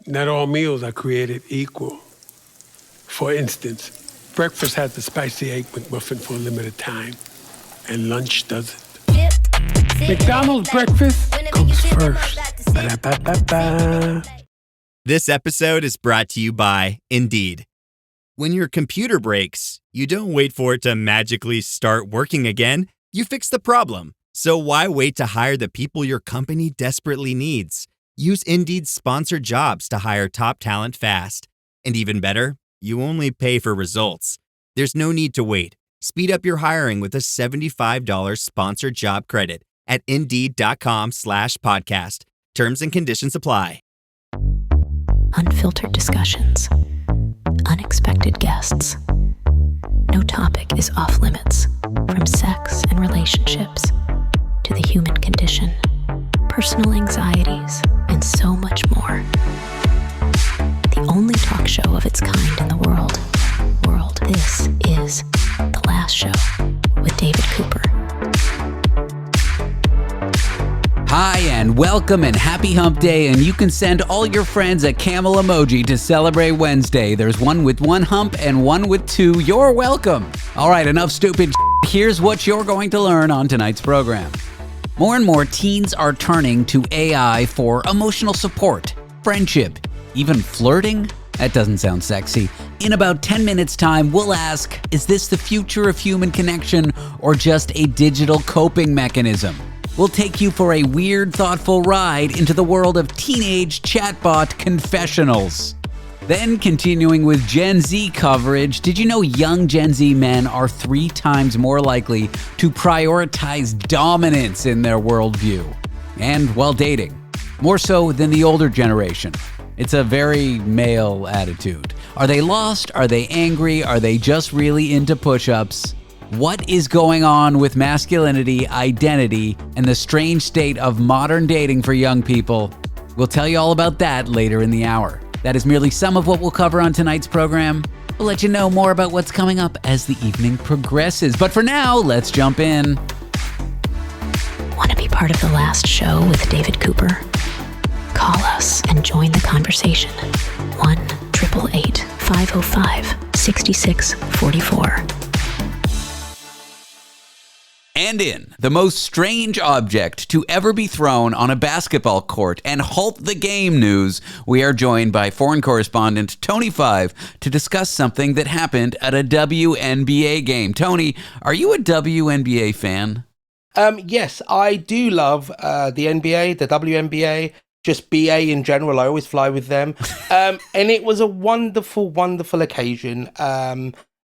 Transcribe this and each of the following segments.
Not all meals are created equal. For instance, breakfast has the spicy egg McMuffin for a limited time, and lunch doesn't. McDonald's breakfast comes first. Ba-da-ba-ba-ba. This episode is brought to you by Indeed. When your computer breaks, you don't wait for it to magically start working again. You fix the problem. So why wait to hire the people your company desperately needs? Use Indeed's sponsored jobs to hire top talent fast. And even better, you only pay for results. There's no need to wait. Speed up your hiring with a $75 sponsored job credit at Indeed.com/podcast. Terms and conditions apply. Unfiltered discussions. Unexpected guests. No topic is off limits, from sex and relationships to the human condition, personal anxieties, and so much more. The only talk show of its kind in the world. This is The Last Show with David Cooper. Hi, and welcome and happy hump day, and you can send all your friends a camel emoji to celebrate Wednesday. There's one with one hump and one with two. You're welcome. All right, enough stupid. Here's what you're going to learn on tonight's program. More and more teens are turning to AI for emotional support, friendship, even flirting. That doesn't sound sexy. In about 10 minutes' time, we'll ask, is this the future of human connection or just a digital coping mechanism? We'll take you for a weird, thoughtful ride into the world of teenage chatbot confessionals. Then, continuing with Gen Z coverage, did you know young Gen Z men are 3 times more likely to prioritize dominance in their worldview? And while dating, more so than the older generation. It's a very male attitude. Are they lost? Are they angry? Are they just really into push-ups? What is going on with masculinity, identity, and the strange state of modern dating for young people? We'll tell you all about that later in the hour. That is merely some of what we'll cover on tonight's program. We'll let you know more about what's coming up as the evening progresses. But for now, let's jump in. Want to be part of The Last Show with David Cooper? Call us and join the conversation. 1-888-505-6644. And in the most strange object to ever be thrown on a basketball court and halt the game news, we are joined by foreign correspondent Tony Five to discuss something that happened at a WNBA game. Tony, are you a WNBA fan? Yes, I do love the NBA, the WNBA, just BA in general. I always fly with them. And it was a wonderful, wonderful occasion.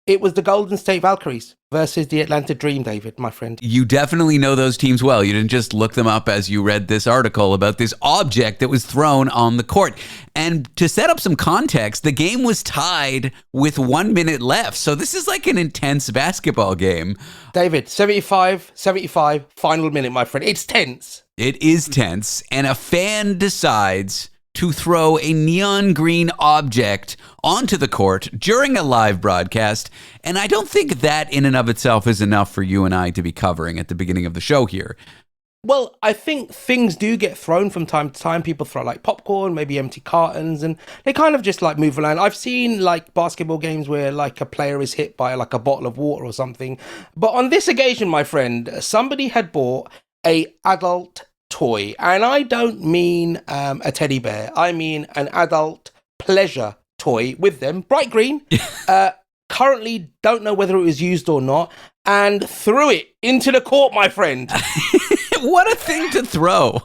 It was the Golden State Valkyries versus the Atlanta Dream, David, my friend. You definitely know those teams well. You didn't just look them up as you read this article about this object that was thrown on the court. And to set up some context, the game was tied with 1 minute left. So this is like an intense basketball game. David, 75, final minute, my friend. It's tense. It is tense. And a fan decides to throw a neon green object onto the court during a live broadcast. And I don't think that in and of itself is enough for you and I to be covering at the beginning of the show here. Well, I think things do get thrown from time to time. People throw like popcorn, maybe empty cartons, and they kind of just like move around. I've seen like basketball games where like a player is hit by like a bottle of water or something. But on this occasion, my friend, somebody had bought a adult toy, and I don't mean a teddy bear. I mean an adult pleasure toy with them, bright green. Currently don't know whether it was used or not, and threw it into the court, my friend. What a thing to throw.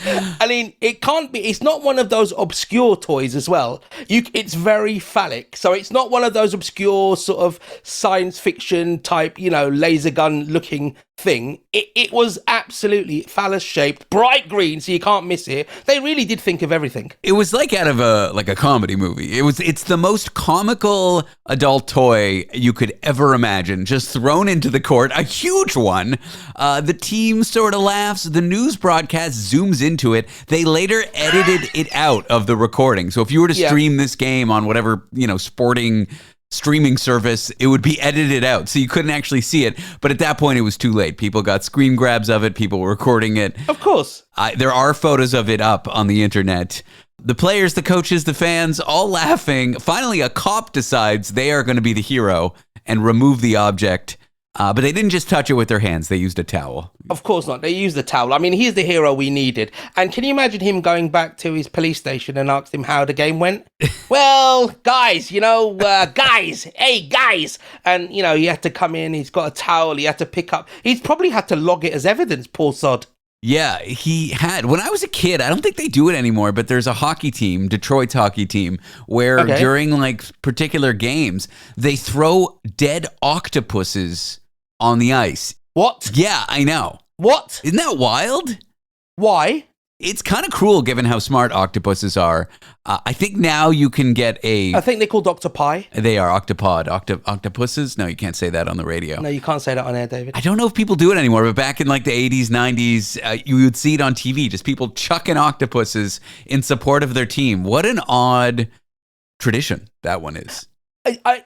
I mean, it can't be. It's not one of those obscure toys as well. It's very phallic, so it's not one of those obscure sort of science fiction type, laser gun looking thing. It was absolutely phallus shaped, bright green, so you can't miss it. They really did think of everything. It was like out of a comedy movie. It's the most comical adult toy you could ever imagine, just thrown into the court, a huge one. The team sort of laughs. The news broadcast zooms into it. They later edited it out of the recording. So if you were to stream this game on whatever, sporting streaming service, it would be edited out, so you couldn't actually see it. But at that point, it was too late. People got screen grabs of it. People were recording it. Of course. There are photos of it up on the internet. The players, the coaches, the fans, all laughing. Finally, a cop decides they are going to be the hero and remove the object. But they didn't just touch it with their hands. They used a towel. Of course not. They used the towel. I mean, he's the hero we needed. And can you imagine him going back to his police station and asked him how the game went? Well, guys, hey, guys. And, he had to come in. He's got a towel. He had to pick up. He's probably had to log it as evidence, poor sod. Yeah, he had. When I was a kid, I don't think they do it anymore, but there's a hockey team, Detroit's hockey team, where during particular games, they throw dead octopuses on the ice. What? Yeah, I know. What? Isn't that wild? Why? It's kind of cruel given how smart octopuses are. I think now you can get I think they're called octopi. They are octopuses? No, you can't say that on the radio. No, you can't say that on air, David. I don't know if people do it anymore, but back in the 80s, 90s, you would see it on TV, just people chucking octopuses in support of their team. What an odd tradition that one is.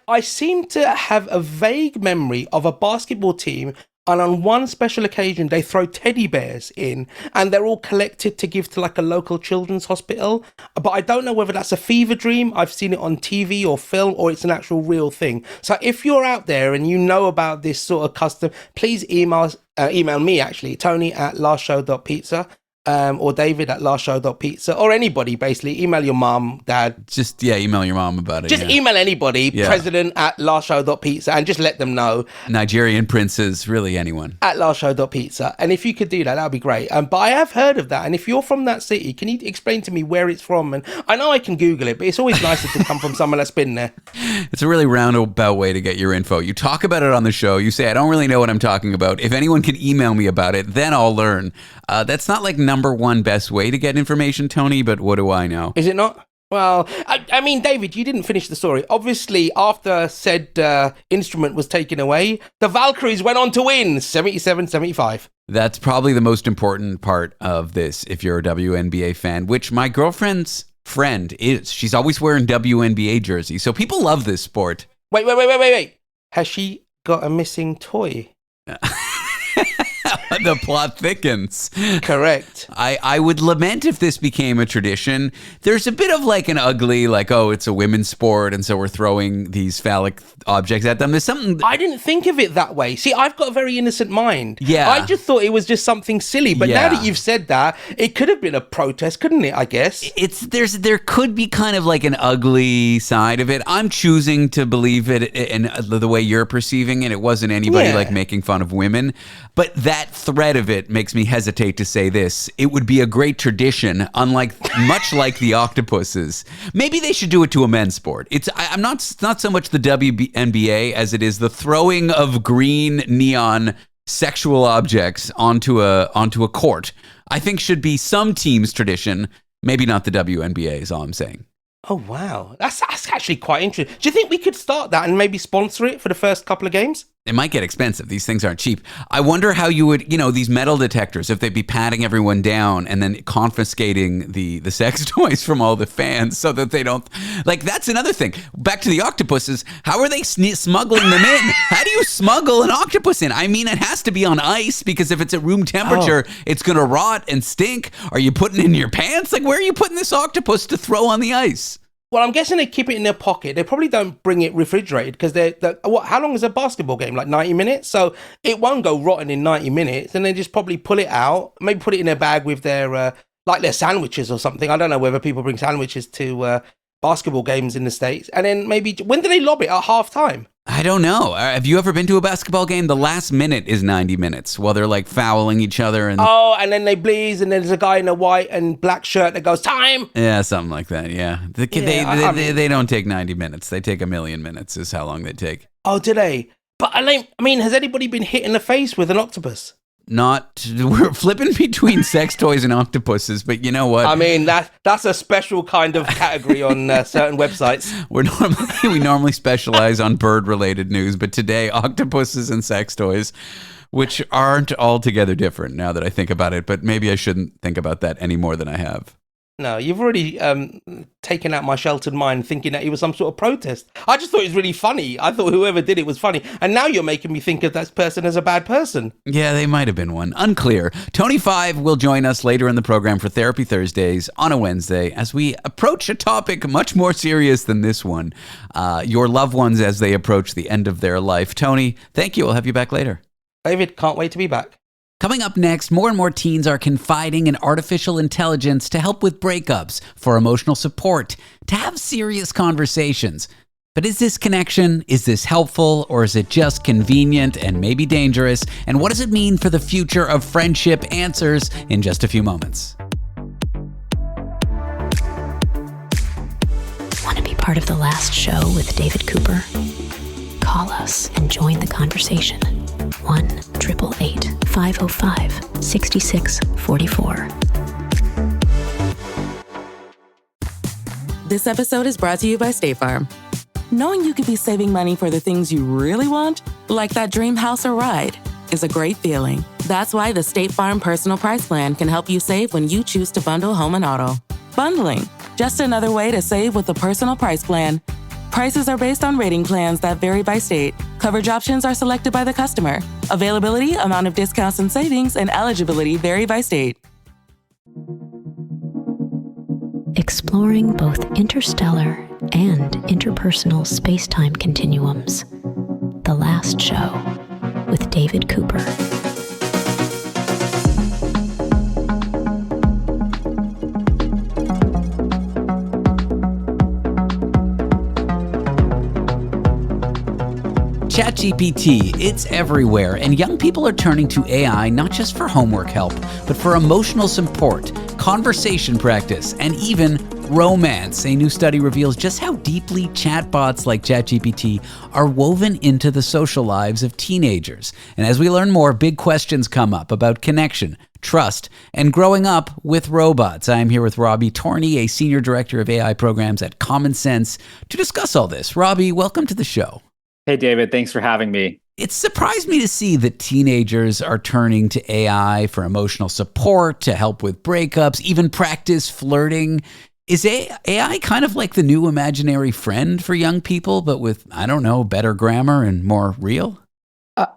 I seem to have a vague memory of a basketball team, and on one special occasion they throw teddy bears in and they're all collected to give to a local children's hospital, but I don't know whether that's a fever dream. I've seen it on TV or film, or it's an actual real thing. So if you're out there and you know about this sort of custom, please email me actually, Tony@lastshow.pizza. Or David at lastshow.pizza, or anybody, basically. Email your mom, dad. Just, email your mom about it. Just email anybody, president@lastshow.pizza, and just let them know. Nigerian princes, really anyone. At lastshow.pizza. And if you could do that, that would be great. But I have heard of that, and if you're from that city, can you explain to me where it's from? And I know I can Google it, but it's always nicer to come from someone that's been there. It's a really roundabout way to get your info. You talk about it on the show. You say, I don't really know what I'm talking about. If anyone can email me about it, then I'll learn. That's not number one best way to get information, Tony, but what do I know? Is it not? Well, I mean, David, you didn't finish the story. Obviously, after said instrument was taken away, the Valkyries went on to win 77-75. That's probably the most important part of this, if you're a WNBA fan, which my girlfriend's friend is. She's always wearing WNBA jerseys, so people love this sport. Wait. Has she got a missing toy? The plot thickens. Correct. I would lament if this became a tradition. There's a bit of an ugly, it's a women's sport, and so we're throwing these phallic objects at them. There's something... I didn't think of it that way. See, I've got a very innocent mind. Yeah. I just thought it was just something silly. But now that you've said that, it could have been a protest, couldn't it, I guess? There could be kind of an ugly side of it. I'm choosing to believe it in the way you're perceiving it. It wasn't anybody making fun of women. But that thread of it makes me hesitate to say this. It would be a great tradition, much like the octopuses. Maybe they should do it to a men's sport. I'm not so much the WNBA as it is the throwing of green neon sexual objects onto a court. I think should be some team's tradition. Maybe not the WNBA is all I'm saying. Oh, wow. That's actually quite interesting. Do you think we could start that and maybe sponsor it for the first couple of games? It might get expensive. These things aren't cheap. I wonder how you would, these metal detectors, if they'd be patting everyone down and then confiscating the sex toys from all the fans so that they don't, that's another thing. Back to the octopuses. How are they smuggling them in? How do you smuggle an octopus in? I mean, it has to be on ice because if it's at room temperature, it's going to rot and stink. Are you putting it in your pants? Where are you putting this octopus to throw on the ice? Well, I'm guessing they keep it in their pocket. They probably don't bring it refrigerated because how long is a basketball game? 90 minutes? So it won't go rotten in 90 minutes. And they just probably pull it out, maybe put it in their bag with their sandwiches or something. I don't know whether people bring sandwiches to basketball games in the States. And then maybe, when do they lob it? At halftime? I don't know. Have you ever been to a basketball game? The last minute is 90 minutes while they're fouling each other. And then they bleed, and there's a guy in a white and black shirt that goes, time! Yeah, something like that, yeah. They don't take 90 minutes. They take 1,000,000 minutes is how long they take. Oh, do they? But I mean, has anybody been hit in the face with an octopus? We're flipping between sex toys and octopuses, but you know what? I mean, that's a special kind of category on certain websites. We normally specialize on bird-related news, but today, octopuses and sex toys, which aren't altogether different now that I think about it, but maybe I shouldn't think about that any more than I have. No, you've already taken out my sheltered mind thinking that it was some sort of protest. I just thought it was really funny. I thought whoever did it was funny. And now you're making me think of that person as a bad person. Yeah, they might have been one. Unclear. Tony 5 will join us later in the program for Therapy Thursdays on a Wednesday as we approach a topic much more serious than this one. Your loved ones as they approach the end of their life. Tony, thank you. I'll have you back later. David, can't wait to be back. Coming up next, more and more teens are confiding in artificial intelligence to help with breakups, for emotional support, to have serious conversations. But is this connection, is this helpful, or is it just convenient and maybe dangerous? And what does it mean for the future of friendship? Answers in just a few moments. Want to be part of the last show with David Cooper? Call us and join the conversation. 1-888-505-6644. This episode is brought to you by State Farm. Knowing you could be saving money for the things you really want, like that dream house or ride, is a great feeling. That's why the State Farm Personal Price Plan can help you save when you choose to bundle home and auto. Bundling, just another way to save with the Personal Price Plan. Prices are based on rating plans that vary by state. Coverage options are selected by the customer. Availability, amount of discounts and savings, and eligibility vary by state. Exploring both interstellar and interpersonal space-time continuums. The Last Show with David Cooper. ChatGPT, it's everywhere, and young people are turning to AI not just for homework help, but for emotional support, conversation practice, and even romance. A new study reveals just how deeply chatbots like ChatGPT are woven into the social lives of teenagers. And as we learn more, big questions come up about connection, trust, and growing up with robots. I'm here with Robbie Torney, a senior director of AI programs at Common Sense, to discuss all this. Robbie, welcome to the show. Hey, David, thanks for having me. It surprised me to see that teenagers are turning to AI for emotional support, to help with breakups, even practice flirting. Is AI kind of like the new imaginary friend for young people, but with, I don't know, better grammar and more real?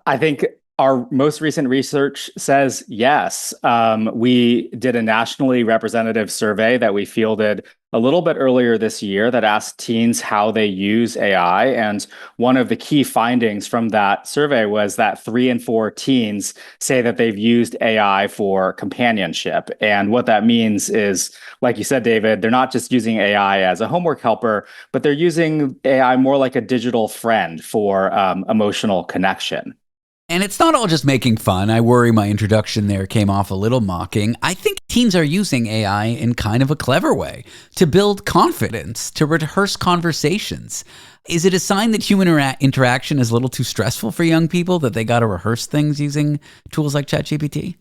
I think our most recent research says yes. We did a nationally representative survey that we fielded a little bit earlier this year that asked teens how they use AI. And one of the key findings from that survey was that 3 in 4 teens say that they've used AI for companionship. And what that means is, like you said, David, they're not just using AI as a homework helper, but they're using AI more like a digital friend for emotional connection. And it's not all just making fun. I worry my introduction there came off a little mocking. I think teens are using AI in kind of a clever way to build confidence, to rehearse conversations. Is it a sign that human interaction is a little too stressful for young people, that they got to rehearse things using tools like ChatGPT?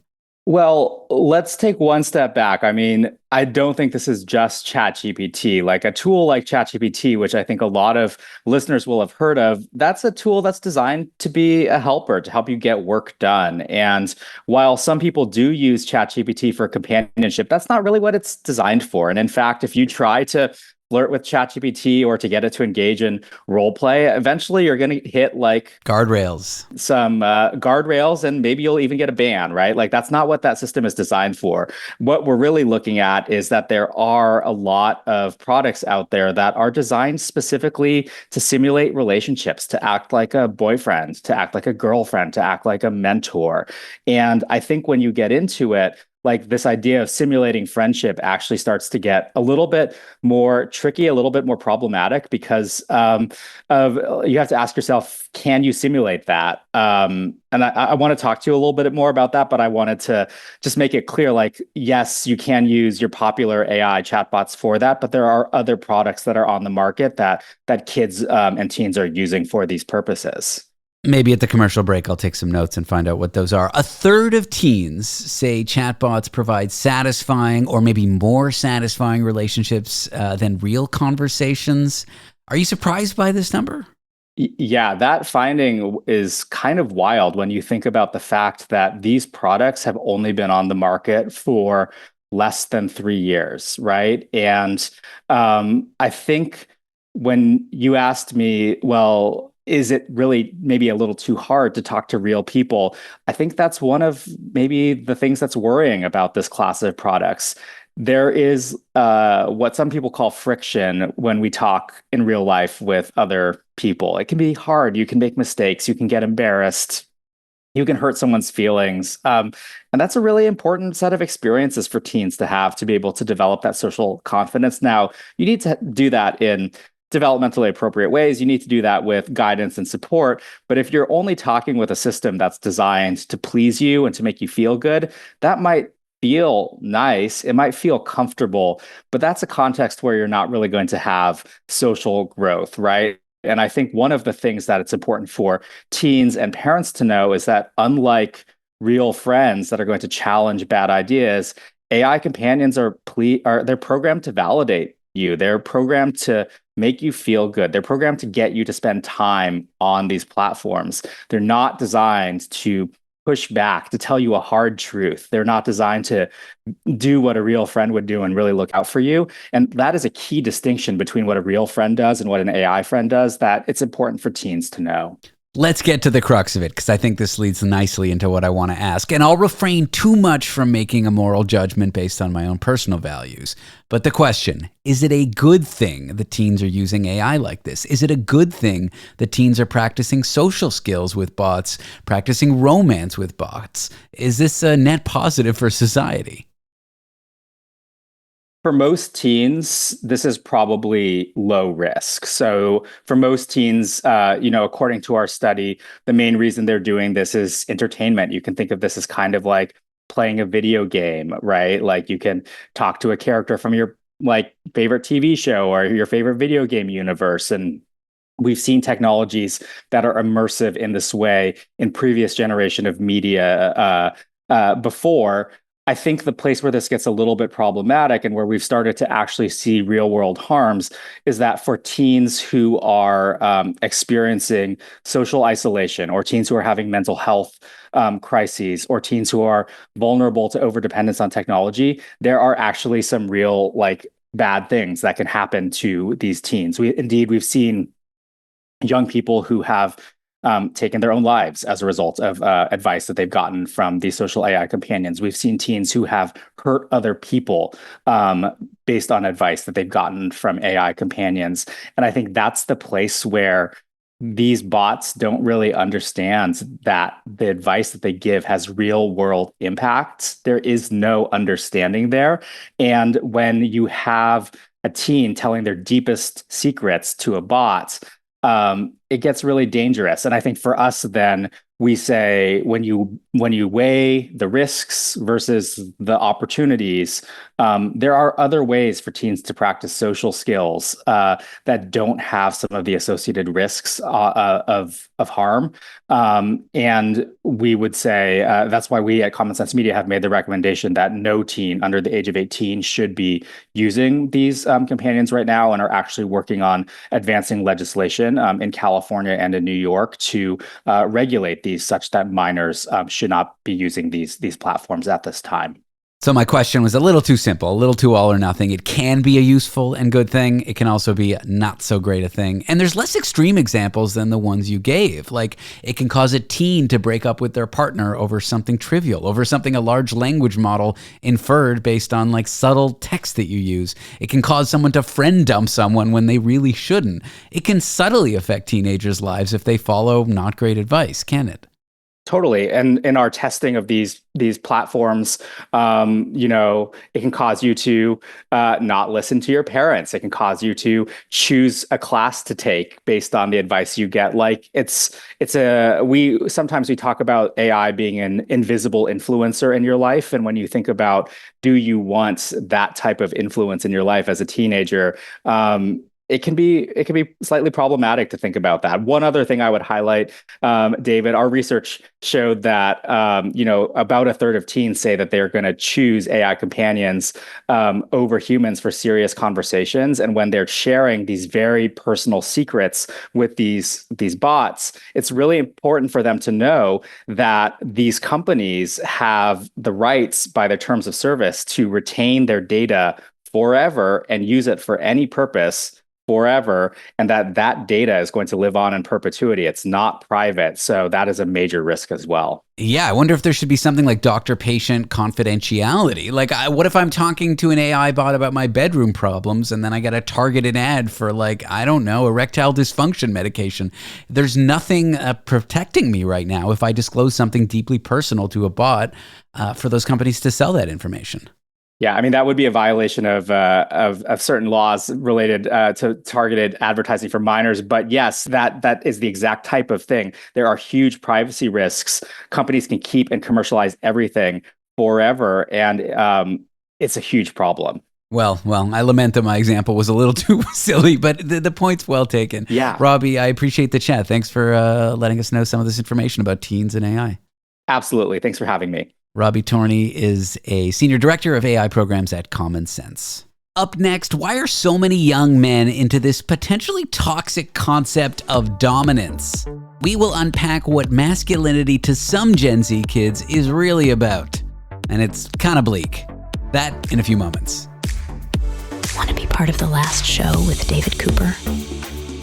Well, let's take one step back. I mean, I don't think this is just ChatGPT. Like a tool like ChatGPT, which I think a lot of listeners will have heard of, that's a tool that's designed to be a helper, to help you get work done. And while some people do use ChatGPT for companionship, that's not really what it's designed for. And in fact, if you try to flirt with ChatGPT or to get it to engage in role play, eventually you're going to hit like some guardrails, and maybe you'll even get a ban, right? Like that's not what that system is designed for. What we're really looking at is that there are a lot of products out there that are designed specifically to simulate relationships, to act like a boyfriend, to act like a girlfriend, to act like a mentor. And I think when you get into it, like this idea of simulating friendship actually starts to get a little bit more tricky, a little bit more problematic, because you have to ask yourself, can you simulate that? And I want to talk to you a little bit more about that, but I wanted to just make it clear, like, yes, you can use your popular AI chatbots for that, but there are other products that are on the market that kids and teens are using for these purposes. Maybe at the commercial break, I'll take some notes and find out what those are. A third of teens say chatbots provide satisfying or maybe more satisfying relationships than real conversations. Are you surprised by this number? Yeah, that finding is kind of wild when you think about the fact that these products have only been on the market for less than 3 years, right? And I think when you asked me, well, is it really maybe a little too hard to talk to real people? I think that's one of maybe the things that's worrying about this class of products. There is what some people call friction when we talk in real life with other people. It can be hard. You can make mistakes. You can get embarrassed. You can hurt someone's feelings. And that's a really important set of experiences for teens to have to be able to develop that social confidence. Now, you need to do that in developmentally appropriate ways. You need to do that with guidance and support. But if you're only talking with a system that's designed to please you and to make you feel good, that might feel nice. It might feel comfortable, but that's a context where you're not really going to have social growth, right? And I think one of the things that it's important for teens and parents to know is that unlike real friends that are going to challenge bad ideas, AI companions are they're programmed to validate you. They're programmed to make you feel good. They're programmed to get you to spend time on these platforms. They're not designed to push back, to tell you a hard truth. They're not designed to do what a real friend would do and really look out for you. And that is a key distinction between what a real friend does and what an AI friend does that it's important for teens to know. Let's get to the crux of it, because I think this leads nicely into what I want to ask. And I'll refrain too much from making a moral judgment based on my own personal values. But the question, is it a good thing that teens are using AI like this? Is it a good thing that teens are practicing social skills with bots, practicing romance with bots? Is this a net positive for society? For most teens, this is probably low risk. So for most teens, according to our study, the main reason they're doing this is entertainment. You can think of this as kind of like playing a video game, right? Like you can talk to a character from your favorite TV show or your favorite video game universe. And we've seen technologies that are immersive in this way in previous generation of media before. I think the place where this gets a little bit problematic and where we've started to actually see real world harms is that for teens who are experiencing social isolation, or teens who are having mental health crises, or teens who are vulnerable to overdependence on technology, there are actually some real bad things that can happen to these teens. We've seen young people who have taken their own lives as a result of advice that they've gotten from these social AI companions. We've seen teens who have hurt other people based on advice that they've gotten from AI companions. And I think that's the place where these bots don't really understand that the advice that they give has real world impacts. There is no understanding there. And when you have a teen telling their deepest secrets to a bot, it gets really dangerous. And I think for us, then we say when you weigh the risks versus the opportunities, there are other ways for teens to practice social skills that don't have some of the associated risks of harm. And we would say that's why we at Common Sense Media have made the recommendation that no teen under the age of 18 should be using these companions right now, and are actually working on advancing legislation in California and in New York to regulate these such that minors should not be using these platforms at this time. So my question was a little too simple, a little too all or nothing. It can be a useful and good thing. It can also be not so great a thing. And there's less extreme examples than the ones you gave. Like it can cause a teen to break up with their partner over something trivial, over something a large language model inferred based on subtle text that you use. It can cause someone to friend dump someone when they really shouldn't. It can subtly affect teenagers' lives if they follow not great advice, can it? Totally. And in our testing of these platforms, it can cause you to not listen to your parents. It can cause you to choose a class to take based on the advice you get. Sometimes we talk about AI being an invisible influencer in your life. And when you think about, do you want that type of influence in your life as a teenager? it can be slightly problematic to think about that. One other thing I would highlight, David, our research showed that about a third of teens say that they're going to choose AI companions over humans for serious conversations, and when they're sharing these very personal secrets with these bots, it's really important for them to know that these companies have the rights by their terms of service to retain their data forever and use it for any purpose forever, and that data is going to live on in perpetuity. It's not private. So that is a major risk as well. Yeah, I wonder if there should be something like doctor-patient confidentiality. Like, what if I'm talking to an AI bot about my bedroom problems and then I get a targeted ad for, like, I don't know, erectile dysfunction medication? There's nothing protecting me right now if I disclose something deeply personal to a bot for those companies to sell that information. Yeah, I mean, that would be a violation of certain laws related to targeted advertising for minors. But yes, that is the exact type of thing. There are huge privacy risks. Companies can keep and commercialize everything forever, and it's a huge problem. Well, I lament that my example was a little too silly, but the point's well taken. Yeah. Robbie, I appreciate the chat. Thanks for letting us know some of this information about teens and AI. Absolutely. Thanks for having me. Robbie Torney is a senior director of AI programs at Common Sense. Up next, why are so many young men into this potentially toxic concept of dominance? We will unpack what masculinity to some Gen Z kids is really about. And it's kind of bleak. That in a few moments. Want to be part of the last show with David Cooper?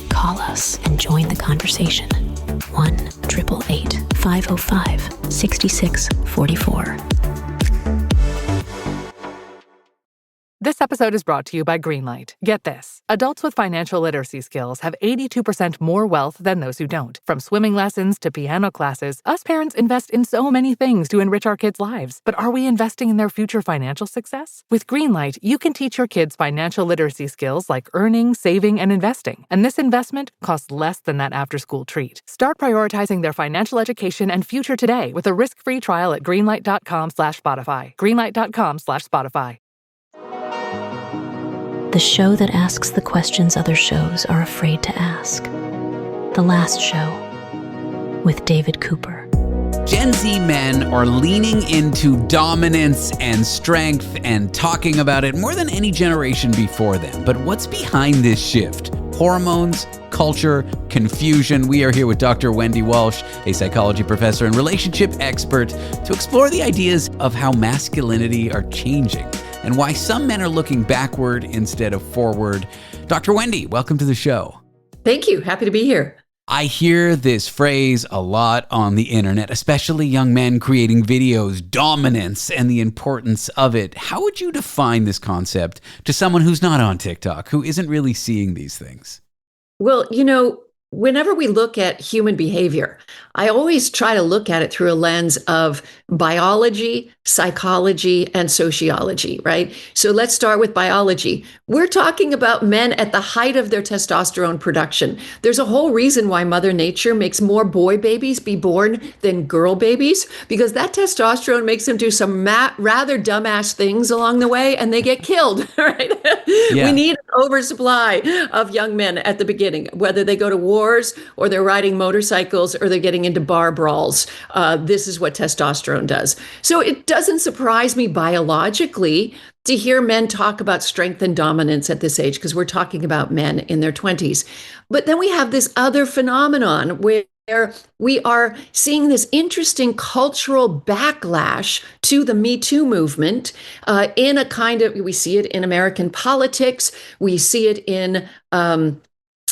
Call us and join the conversation. 1-888-505-6644. This episode is brought to you by Greenlight. Get this. Adults with financial literacy skills have 82% more wealth than those who don't. From swimming lessons to piano classes, us parents invest in so many things to enrich our kids' lives. But are we investing in their future financial success? With Greenlight, you can teach your kids financial literacy skills like earning, saving, and investing. And this investment costs less than that after-school treat. Start prioritizing their financial education and future today with a risk-free trial at greenlight.com/Spotify. Greenlight.com/Spotify. The show that asks the questions other shows are afraid to ask. The Last Show with David Cooper. Gen Z men are leaning into dominance and strength and talking about it more than any generation before them. But what's behind this shift? Hormones, culture, confusion. We are here with Dr. Wendy Walsh, a psychology professor and relationship expert, to explore the ideas of how masculinity are changing and why some men are looking backward instead of forward. Dr. Wendy, welcome to the show. Thank you. Happy to be here. I hear this phrase a lot on the internet, especially young men creating videos, dominance and the importance of it. How would you define this concept to someone who's not on TikTok, who isn't really seeing these things? Well, whenever we look at human behavior, I always try to look at it through a lens of biology, psychology, and sociology, right? So let's start with biology. We're talking about men at the height of their testosterone production. There's a whole reason why Mother Nature makes more boy babies be born than girl babies, because that testosterone makes them do some rather dumbass things along the way, and they get killed, right? Yeah. We need an oversupply of young men at the beginning, whether they go to wars or they're riding motorcycles or they're getting into bar brawls. This is what testosterone does. So it doesn't surprise me biologically to hear men talk about strength and dominance at this age, because we're talking about men in their 20s. But then we have this other phenomenon where we are seeing this interesting cultural backlash to the Me Too movement in a kind of, we see it in American politics, we see it in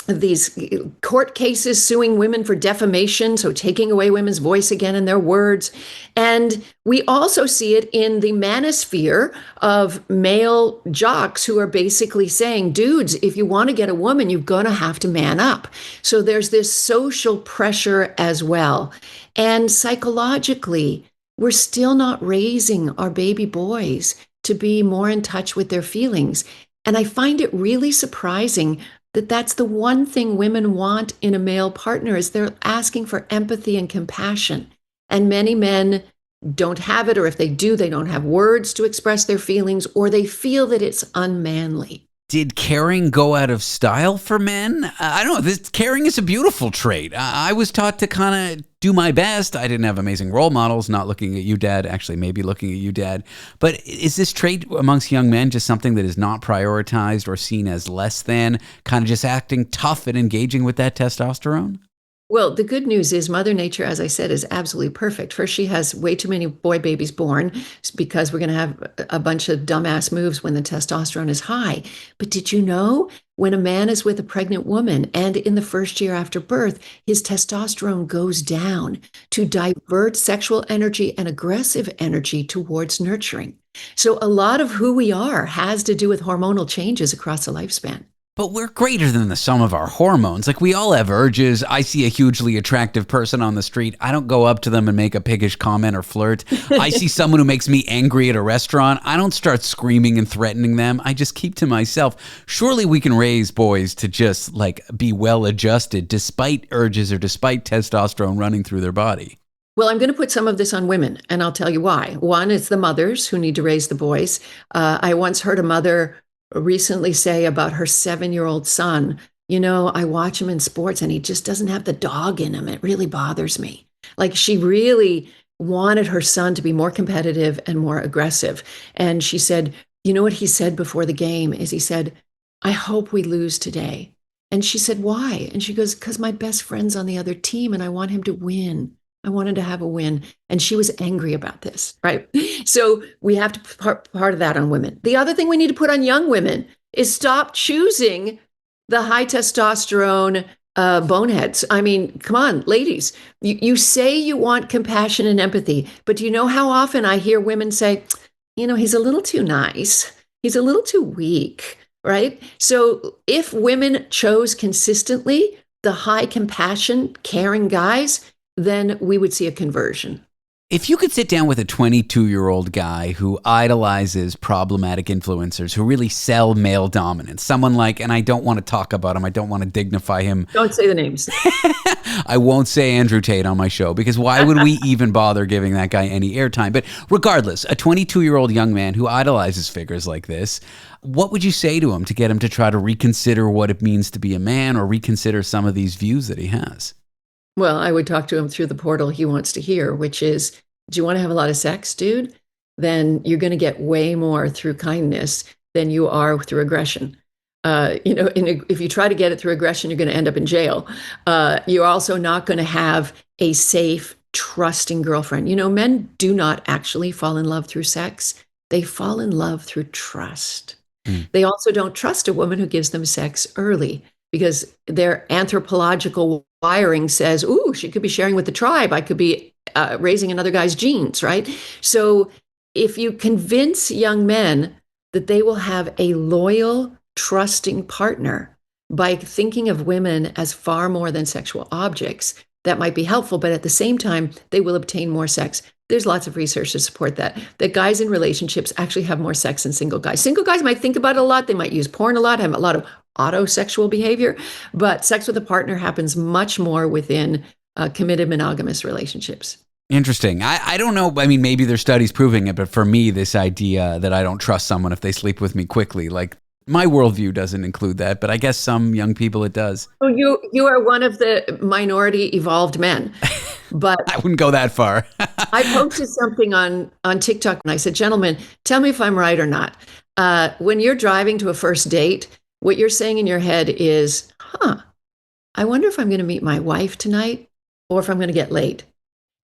these court cases suing women for defamation, so taking away women's voice again in their words. And we also see it in the manosphere of male jocks who are basically saying, dudes, if you want to get a woman, you're going to have to man up. So there's this social pressure as well. And psychologically, we're still not raising our baby boys to be more in touch with their feelings. And I find it really surprising that that's the one thing women want in a male partner, is they're asking for empathy and compassion. And many men don't have it, or if they do, they don't have words to express their feelings, or they feel that it's unmanly. Did caring go out of style for men? I don't know. Caring is a beautiful trait. I was taught to kind of do my best. I didn't have amazing role models, not looking at you, Dad. Actually, maybe looking at you, Dad. But is this trait amongst young men just something that is not prioritized or seen as less than, kind of just acting tough and engaging with that testosterone? Well, the good news is Mother Nature, as I said, is absolutely perfect. First, she has way too many boy babies born because we're going to have a bunch of dumbass moves when the testosterone is high. But did you know when a man is with a pregnant woman and in the first year after birth, his testosterone goes down to divert sexual energy and aggressive energy towards nurturing? So a lot of who we are has to do with hormonal changes across the lifespan. But we're greater than the sum of our hormones. Like, we all have urges. I see a hugely attractive person on the street. I don't go up to them and make a piggish comment or flirt. I see someone who makes me angry at a restaurant. I don't start screaming and threatening them. I just keep to myself. Surely we can raise boys to just, like, be well adjusted despite urges or despite testosterone running through their body. Well, I'm going to put some of this on women, and I'll tell you why. One is the mothers who need to raise the boys. I once heard a mother recently say about her 7-year-old son, I watch him in sports and he just doesn't have the dog in him. It really bothers me. Like, she really wanted her son to be more competitive and more aggressive. And she said, what he said before the game is he said, "I hope we lose today." And she said, "Why?" And she goes, "Because my best friend's on the other team and I want him to win. I wanted to have a win." And she was angry about this, right? So we have to put part of that on women. The other thing we need to put on young women is stop choosing the high testosterone boneheads. I mean, come on, ladies, you say you want compassion and empathy, but do you know how often I hear women say, he's a little too nice. He's a little too weak, right? So if women chose consistently the high compassion, caring guys, then we would see a conversion. If you could sit down with a 22-year-old guy who idolizes problematic influencers who really sell male dominance, someone like, and I don't want to talk about him, I don't want to dignify him. Don't say the names. I won't say Andrew Tate on my show because why would we even bother giving that guy any airtime? But regardless, a 22-year-old young man who idolizes figures like this, what would you say to him to get him to try to reconsider what it means to be a man or reconsider some of these views that he has? Well, I would talk to him through the portal he wants to hear, which is, do you want to have a lot of sex, dude? Then you're going to get way more through kindness than you are through aggression. If you try to get it through aggression, you're going to end up in jail. You're also not going to have a safe, trusting girlfriend. Men do not actually fall in love through sex. They fall in love through trust. They also don't trust a woman who gives them sex early because their anthropological wiring says, ooh, she could be sharing with the tribe. I could be raising another guy's genes, right? So if you convince young men that they will have a loyal, trusting partner by thinking of women as far more than sexual objects, that might be helpful. But at the same time, they will obtain more sex. There's lots of research to support that guys in relationships actually have more sex than single guys. Single guys might think about it a lot. They might use porn a lot, have a lot of autosexual behavior, but sex with a partner happens much more within committed monogamous relationships. Interesting. I don't know. I mean, maybe there's studies proving it, but for me, this idea that I don't trust someone if they sleep with me quickly, like my worldview doesn't include that, but I guess some young people it does. Oh, you are one of the minority evolved men, but I wouldn't go that far. I posted something on TikTok and I said, gentlemen, tell me if I'm right or not. When you're driving to a first date, what you're saying in your head is, I wonder if I'm going to meet my wife tonight or if I'm going to get laid.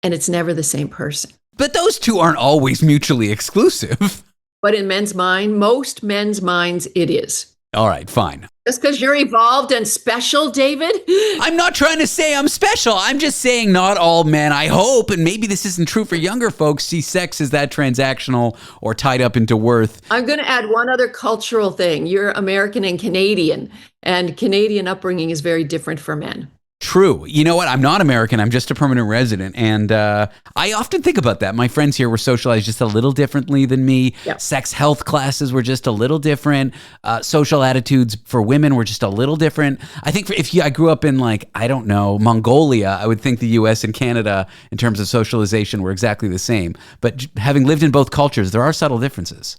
And it's never the same person. But those two aren't always mutually exclusive. But in most men's minds, it is. All right, fine. Just because you're evolved and special, David? I'm not trying to say I'm special. I'm just saying not all men, I hope, and maybe this isn't true for younger folks, see sex as that transactional or tied up into worth. I'm going to add one other cultural thing. You're American and Canadian upbringing is very different for men. True. You know what? I'm not American. I'm just a permanent resident. And I often think about that. My friends here were socialized just a little differently than me. Yep. Sex health classes were just a little different. Social attitudes for women were just a little different. I think I grew up in Mongolia, I would think the US and Canada in terms of socialization were exactly the same. But having lived in both cultures, there are subtle differences.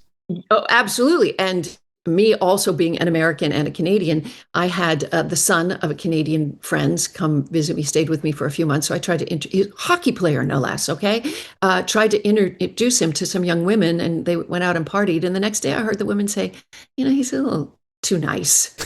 Oh, absolutely. And me also being an American and a Canadian, I had the son of a Canadian friends come visit me, stayed with me for a few months. So I tried to, he's a hockey player, no less, okay? Tried to introduce him to some young women, and they went out and partied. And the next day I heard the women say, he's a little too nice.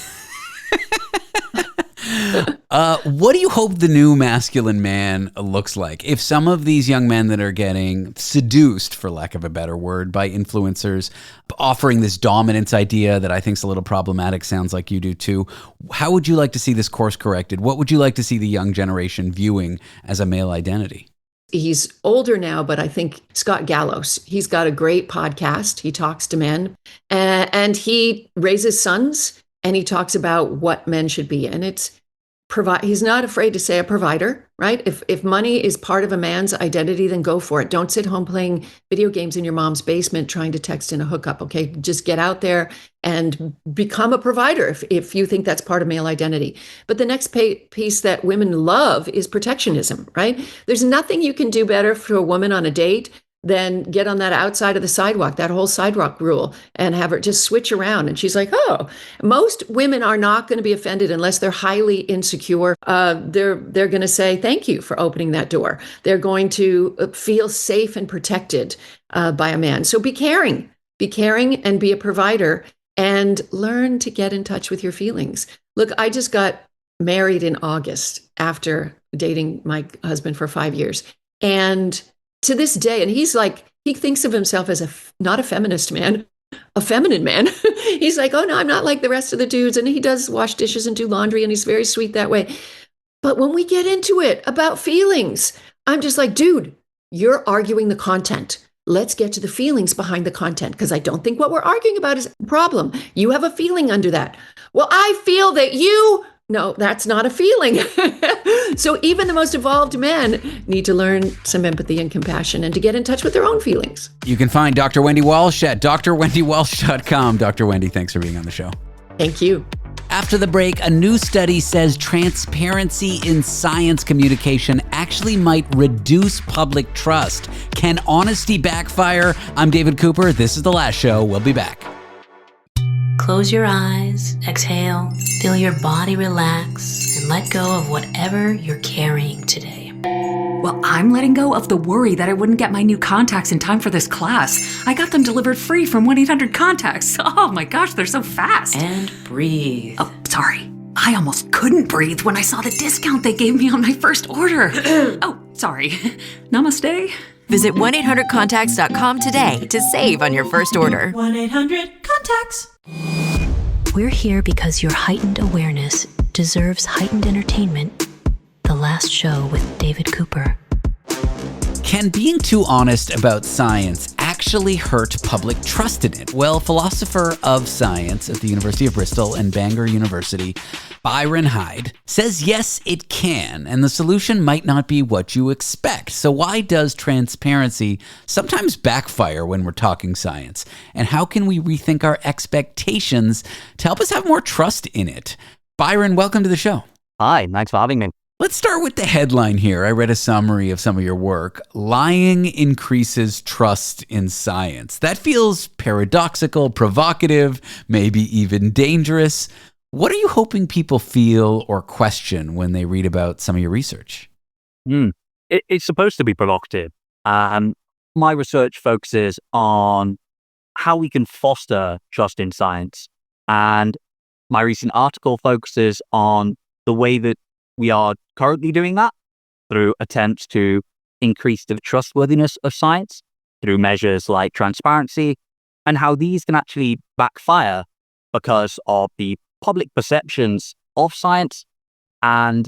What do you hope the new masculine man looks like? If some of these young men that are getting seduced, for lack of a better word, by influencers offering this dominance idea that I think is a little problematic, sounds like you do too, how would you like to see this course corrected? What would you like to see the young generation viewing as a male identity? He's older now, but I think Scott Gallows, he's got a great podcast. He talks to men and he raises sons, and he talks about what men should be. And he's not afraid to say a provider, right? If money is part of a man's identity, then go for it. Don't sit home playing video games in your mom's basement trying to text in a hookup, okay? Just get out there and become a provider if you think that's part of male identity. But the next piece that women love is protectionism, right? There's nothing you can do better for a woman on a date than get on that outside of the sidewalk, that whole sidewalk rule, and have her just switch around. And she's like, oh, most women are not going to be offended unless they're highly insecure. They're going to say, thank you for opening that door. They're going to feel safe and protected by a man. So be caring and be a provider, and learn to get in touch with your feelings. Look, I just got married in August after dating my husband for 5 years. And to this day, and he's like, he thinks of himself as not a feminist man, a feminine man. He's like, oh no, I'm not like the rest of the dudes. And he does wash dishes and do laundry, and he's very sweet that way. But when we get into it about feelings, I'm just like, dude, you're arguing the content. Let's get to the feelings behind the content, because I don't think what we're arguing about is a problem. You have a feeling under that. Well, I feel that no, that's not a feeling. So even the most evolved men need to learn some empathy and compassion, and to get in touch with their own feelings. You can find Dr. Wendy Walsh at drwendywalsh.com. Dr. Wendy, thanks for being on the show. Thank you. After the break, a new study says transparency in science communication actually might reduce public trust. Can honesty backfire? I'm David Cooper. This is The Last Show. We'll be back. Close your eyes, exhale, feel your body relax, and let go of whatever you're carrying today. Well, I'm letting go of the worry that I wouldn't get my new contacts in time for this class. I got them delivered free from 1-800-CONTACTS. Oh my gosh, they're so fast. And breathe. Oh, sorry. I almost couldn't breathe when I saw the discount they gave me on my first order. Oh, sorry. Namaste. Visit 1-800-CONTACTS.com today to save on your first order. 1-800-CONTACTS. We're here because your heightened awareness deserves heightened entertainment. The Last Show with David Cooper. Can being too honest about science actually hurt public trust in it? Well, philosopher of science at the University of Bristol and Bangor University, Byron Hyde, says yes, it can, and the solution might not be what you expect. So why does transparency sometimes backfire when we're talking science? And how can we rethink our expectations to help us have more trust in it? Byron, welcome to the show. Hi, thanks for having me. Let's start with the headline here. I read a summary of some of your work. Lying increases trust in science. That feels paradoxical, provocative, maybe even dangerous. What are you hoping people feel or question when they read about some of your research? It's supposed to be provocative. My research focuses on how we can foster trust in science. And my recent article focuses on the way that we are currently doing that through attempts to increase the trustworthiness of science through measures like transparency, and how these can actually backfire because of the public perceptions of science. And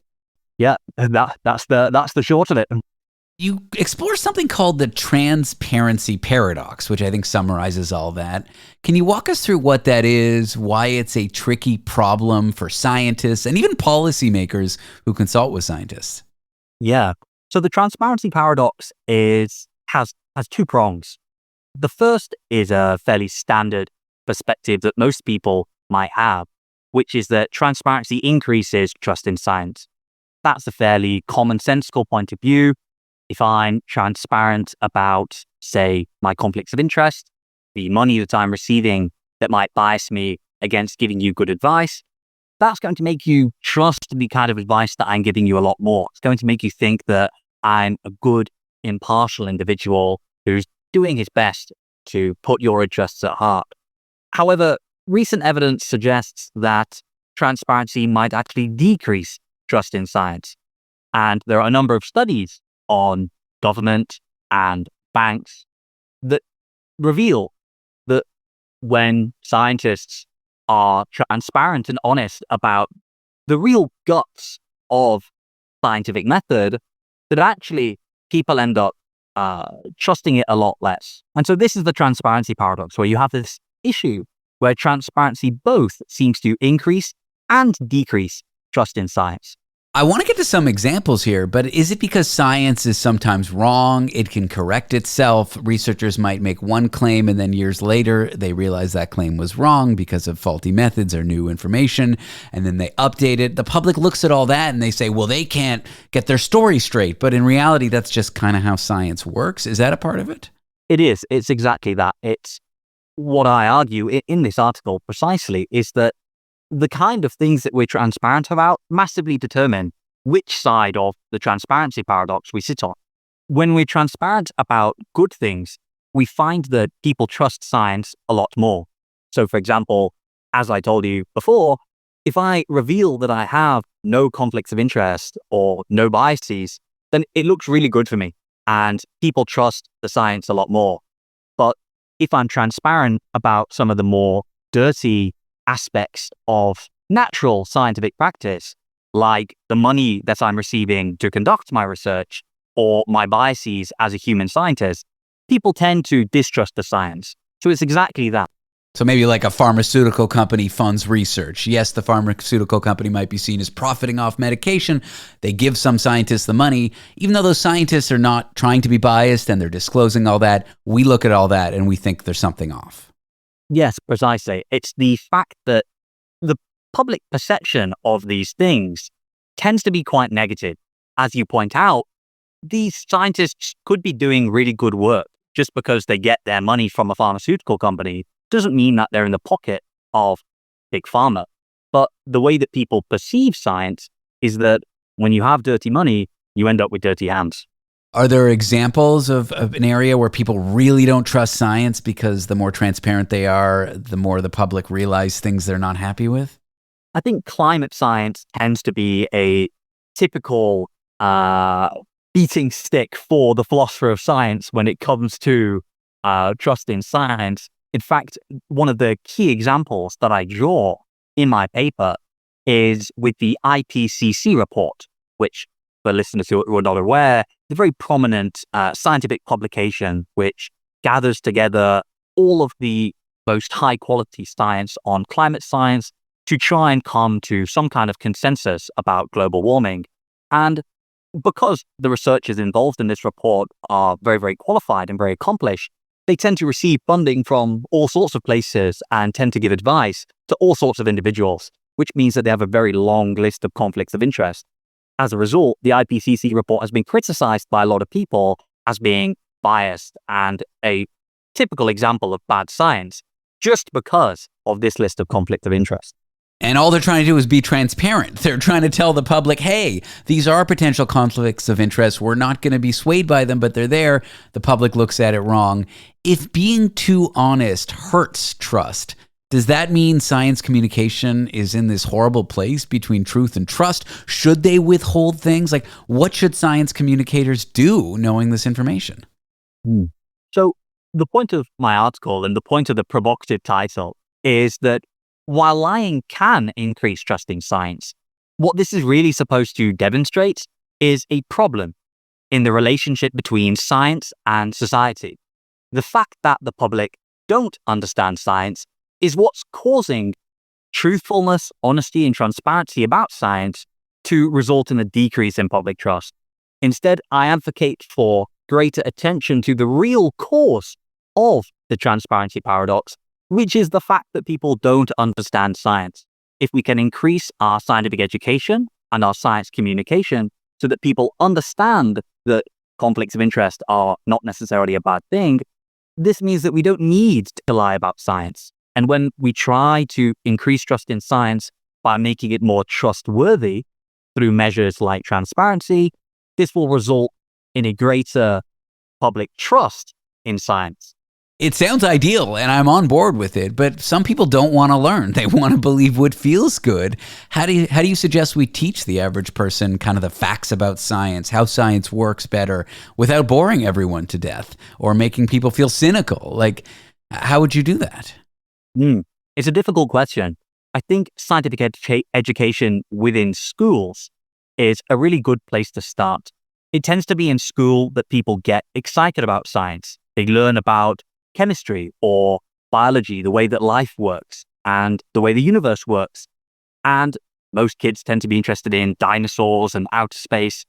yeah, that's the short of it. You explore something called the transparency paradox, which I think summarizes all that. Can you walk us through what that is, why it's a tricky problem for scientists and even policymakers who consult with scientists? Yeah. So the transparency paradox has two prongs. The first is a fairly standard perspective that most people might have, which is that transparency increases trust in science. That's a fairly commonsensical point of view. If I'm transparent about, say, my conflicts of interest, the money that I'm receiving that might bias me against giving you good advice, that's going to make you trust the kind of advice that I'm giving you a lot more. It's going to make you think that I'm a good, impartial individual who's doing his best to put your interests at heart. However, recent evidence suggests that transparency might actually decrease trust in science. And there are a number of studies on government and banks that reveal that when scientists are transparent and honest about the real guts of scientific method, that actually people end up trusting it a lot less. And so this is the transparency paradox, where you have this issue where transparency both seems to increase and decrease trust in science. I want to get to some examples here, but is it because science is sometimes wrong? It can correct itself. Researchers might make one claim and then years later they realize that claim was wrong because of faulty methods or new information, and then they update it. The public looks at all that and they say, well, they can't get their story straight. But in reality, that's just kind of how science works. Is that a part of it? It is. It's exactly that. It's what I argue in this article precisely is that the kind of things that we're transparent about massively determine which side of the transparency paradox we sit on. When we're transparent about good things, we find that people trust science a lot more. So, for example, as I told you before, if I reveal that I have no conflicts of interest or no biases, then it looks really good for me and people trust the science a lot more. But if I'm transparent about some of the more dirty aspects of natural scientific practice, like the money that I'm receiving to conduct my research or my biases as a human scientist, people tend to distrust the science. So it's exactly that. So maybe like a pharmaceutical company funds research. Yes, the pharmaceutical company might be seen as profiting off medication. They give some scientists the money. Even though those scientists are not trying to be biased and they're disclosing all that, we look at all that and we think there's something off. Yes, precisely. It's the fact that the public perception of these things tends to be quite negative. As you point out, these scientists could be doing really good work. Just because they get their money from a pharmaceutical company doesn't mean that they're in the pocket of big pharma. But the way that people perceive science is that when you have dirty money, you end up with dirty hands. Are there examples of an area where people really don't trust science because the more transparent they are, the more the public realize things they're not happy with? I think climate science tends to be a typical beating stick for the philosopher of science when it comes to trust in science. In fact, one of the key examples that I draw in my paper is with the IPCC report, which, for listeners who are not aware, is a very prominent scientific publication which gathers together all of the most high-quality science on climate science to try and come to some kind of consensus about global warming. And because the researchers involved in this report are very, very qualified and very accomplished, they tend to receive funding from all sorts of places and tend to give advice to all sorts of individuals, which means that they have a very long list of conflicts of interest. As a result, the IPCC report has been criticized by a lot of people as being biased and a typical example of bad science just because of this list of conflicts of interest. And all they're trying to do is be transparent. They're trying to tell the public, hey, these are potential conflicts of interest. We're not going to be swayed by them, but they're there. The public looks at it wrong. If being too honest hurts trust, does that mean science communication is in this horrible place between truth and trust? Should they withhold things? Like, what should science communicators do knowing this information? So the point of my article and the point of the provocative title is that while lying can increase trust in science, what this is really supposed to demonstrate is a problem in the relationship between science and society. The fact that the public don't understand science is what's causing truthfulness, honesty, and transparency about science to result in a decrease in public trust. Instead, I advocate for greater attention to the real cause of the transparency paradox, which is the fact that people don't understand science. If we can increase our scientific education and our science communication so that people understand that conflicts of interest are not necessarily a bad thing, this means that we don't need to lie about science. And when we try to increase trust in science by making it more trustworthy through measures like transparency, this will result in a greater public trust in science. It sounds ideal, and I'm on board with it, but some people don't want to learn. They want to believe what feels good. How do you suggest we teach the average person kind of the facts about science, how science works better, without boring everyone to death or making people feel cynical? Like, how would you do that? It's a difficult question. I think scientific education within schools is a really good place to start. It tends to be in school that people get excited about science. They learn about chemistry or biology, the way that life works and the way the universe works. And most kids tend to be interested in dinosaurs and outer space.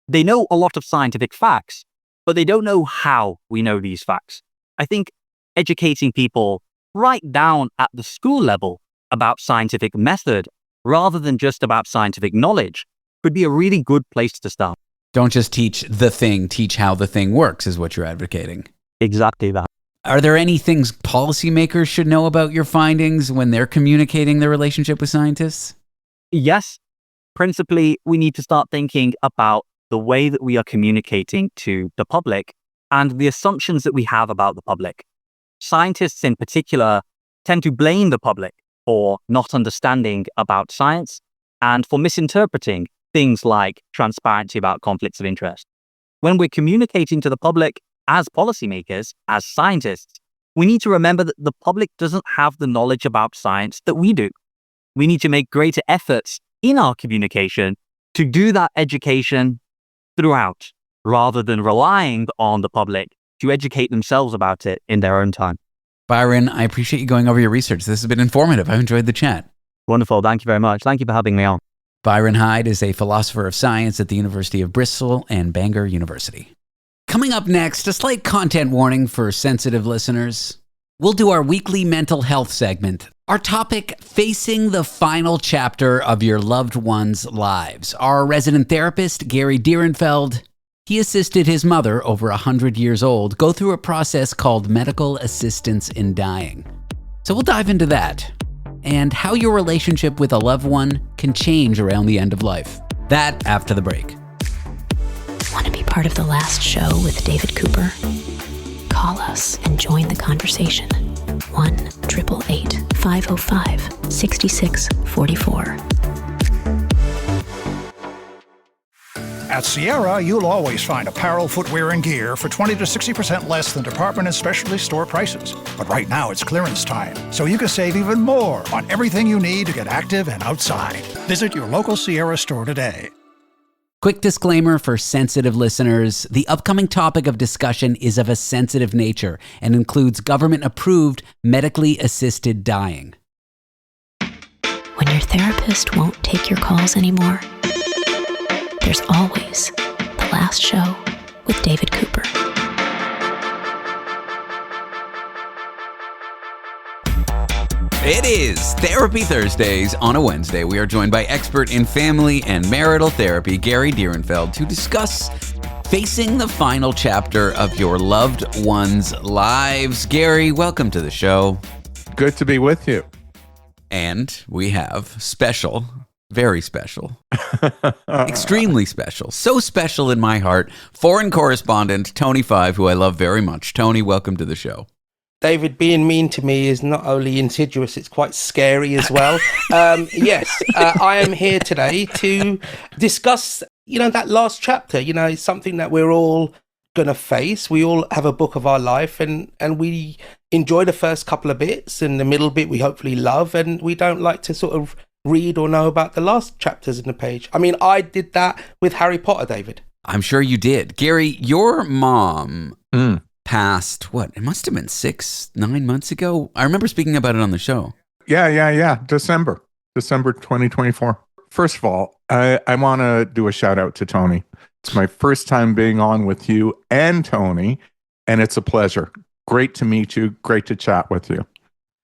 They know a lot of scientific facts, but they don't know how we know these facts. I think educating people right down at the school level about scientific method rather than just about scientific knowledge could be a really good place to start. Don't just teach the thing, teach how the thing works is what you're advocating. Exactly that. Are there any things policymakers should know about your findings when they're communicating their relationship with scientists? Yes. Principally, we need to start thinking about the way that we are communicating to the public and the assumptions that we have about the public. Scientists in particular tend to blame the public for not understanding about science and for misinterpreting things like transparency about conflicts of interest. When we're communicating to the public as policymakers, as scientists, we need to remember that the public doesn't have the knowledge about science that we do. We need to make greater efforts in our communication to do that education throughout, rather than relying on the public to educate themselves about it in their own time. Byron, I appreciate you going over your research. This has been informative. I've enjoyed the chat. Wonderful. Thank you very much. Thank you for having me on. Byron Hyde is a philosopher of science at the University of Bristol and Bangor University. Coming up next, a slight content warning for sensitive listeners. We'll do our weekly mental health segment. Our topic, facing the final chapter of your loved one's lives. Our resident therapist, Gary Direnfeld, he assisted his mother, over 100 years old, go through a process called medical assistance in dying. So we'll dive into that and how your relationship with a loved one can change around the end of life. That after the break. Want to be part of the last show with David Cooper? Call us and join the conversation. 1-888-505-6644. At Sierra, you'll always find apparel, footwear, and gear for 20 to 60% less than department and specialty store prices. But right now, it's clearance time, so you can save even more on everything you need to get active and outside. Visit your local Sierra store today. Quick disclaimer for sensitive listeners. The upcoming topic of discussion is of a sensitive nature and includes government-approved, medically assisted dying. When your therapist won't take your calls anymore, there's always the last show with David Cooper. It is Therapy Thursdays on a Wednesday. We are joined by expert in family and marital therapy, Gary Direnfeld, to discuss facing the final chapter of your loved one's lives. Gary, welcome to the show. Good to be with you. And we have special, very special, extremely special, so special in my heart, foreign correspondent Tony Five, who I love very much. Tony, welcome to the show. David, being mean to me is not only insidious, it's quite scary as well. Yes, I am here today to discuss, that last chapter. It's something that we're all going to face. We all have a book of our life, and we enjoy the first couple of bits, and the middle bit we hopefully love, and we don't like to sort of read or know about the last chapters in the page. I mean, I did that with Harry Potter, David. I'm sure you did. Gary, your mom... passed, it must have been 6-9 months ago. I remember speaking about it on the show. Yeah. December 2024. First of all, I want to do a shout out to Tony. It's my first time being on with you and Tony, and it's a pleasure. Great to meet you. Great to chat with you.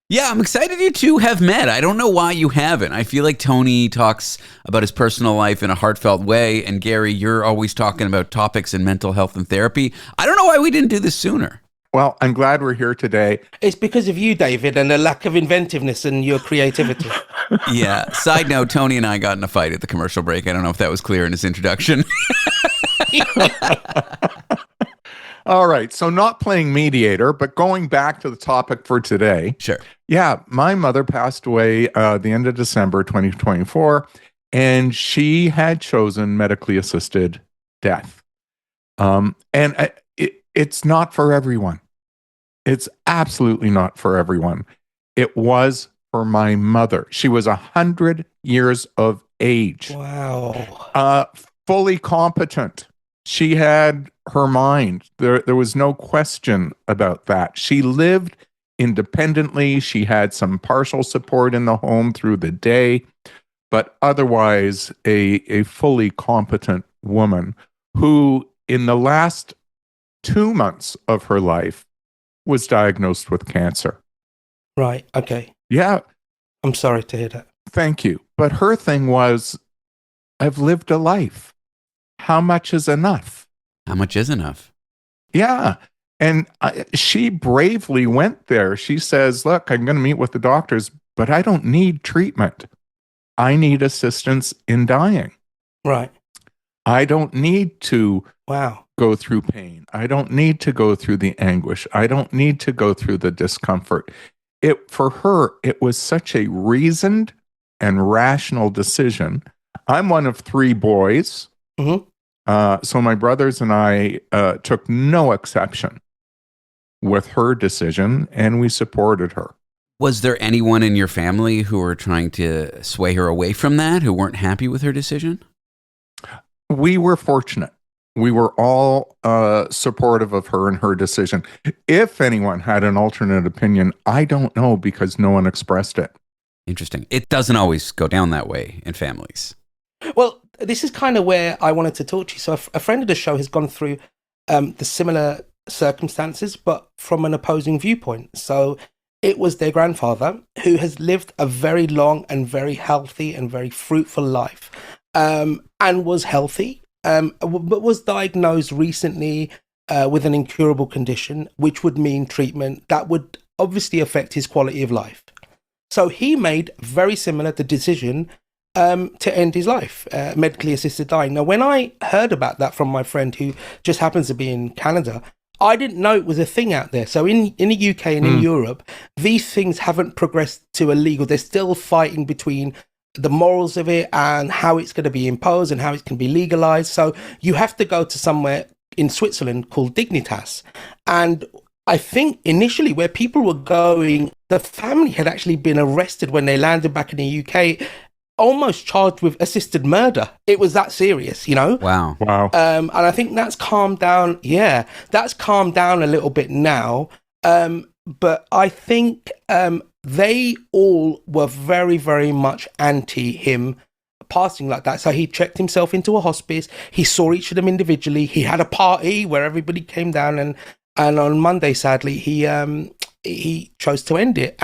Yeah, I'm excited you two have met. I don't know why you haven't. I feel like Tony talks about his personal life in a heartfelt way, and Gary, you're always talking about topics in mental health and therapy. I don't know why we didn't do this sooner. Well, I'm glad we're here today. It's because of you, David, and the lack of inventiveness and your creativity. Yeah. Side note, Tony and I got in a fight at the commercial break. I don't know if that was clear in his introduction. All right. So not playing mediator, but going back to the topic for today. Sure. Yeah. My mother passed away the end of December 2024, and she had chosen medically assisted death. It's not for everyone. It's absolutely not for everyone. It was for my mother. She was 100 years of age. Wow. Fully competent. She had her mind. There was no question about that. She lived independently. She had some partial support in the home through the day, but otherwise a fully competent woman who in the last 2 months of her life was diagnosed with cancer. Right. Okay. Yeah. I'm sorry to hear that. Thank you. But her thing was, I've lived a life. How much is enough? How much is enough? Yeah. And she bravely went there. She says, look, I'm going to meet with the doctors, but I don't need treatment. I need assistance in dying. Right. I don't need to go through pain. I don't need to go through the anguish. I don't need to go through the discomfort. For her, it was such a reasoned and rational decision. I'm one of 3 boys. Mm-hmm. So my brothers and I took no exception with her decision, and we supported her. Was there anyone in your family who were trying to sway her away from that, who weren't happy with her decision? We were fortunate. We were all supportive of her and her decision. If anyone had an alternate opinion, I don't know, because no one expressed it. Interesting. It doesn't always go down that way in families. Well, this is kind of where I wanted to talk to you. So a friend of the show has gone through the similar circumstances, but from an opposing viewpoint. So it was their grandfather who has lived a very long and very healthy and very fruitful life, and was healthy, but was diagnosed recently with an incurable condition, which would mean treatment that would obviously affect his quality of life. So he made very similar the decision to end his life, medically assisted dying. Now, when I heard about that from my friend who just happens to be in Canada, I didn't know it was a thing out there. So in the UK and in Europe, these things haven't progressed to a legal. They're still fighting between the morals of it and how it's going to be imposed and how it can be legalized. So you have to go to somewhere in Switzerland called Dignitas. And I think initially where people were going, the family had actually been arrested when they landed back in the UK, almost charged with assisted murder. It was that serious, you know? Wow. And I think that's calmed down. Yeah, that's calmed down a little bit now. But I think they all were very, very much anti him passing like that. So he checked himself into a hospice. He saw each of them individually. He had a party where everybody came down, and on Monday, sadly, he chose to end it.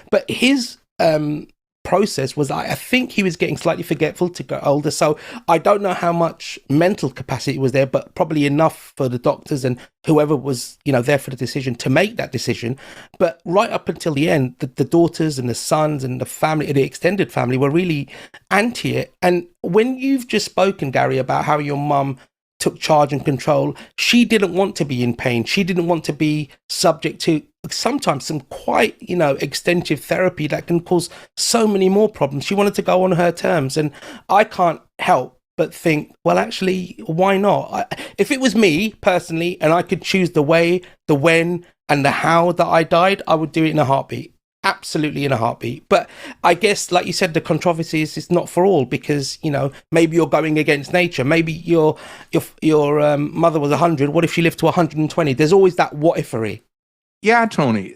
But his process was, I think he was getting slightly forgetful to go older. So I don't know how much mental capacity was there, but probably enough for the doctors and whoever was, there for the decision to make that decision. But right up until the end, the daughters and the sons and the family, the extended family, were really anti it. And when you've just spoken, Gary, about how your mum took charge and control, she didn't want to be in pain. She didn't want to be subject to sometimes some quite, extensive therapy that can cause so many more problems. She wanted to go on her terms. And I can't help but think, well, actually, why not? If it was me personally and I could choose the way, the when, and the how that I died, I would do it in a heartbeat. Absolutely in a heartbeat. But I guess, like you said, the controversy is not for all, because maybe you're going against nature. Maybe your mother was 100. What if she lived to 120? There's always that what ifery. Yeah, Tony.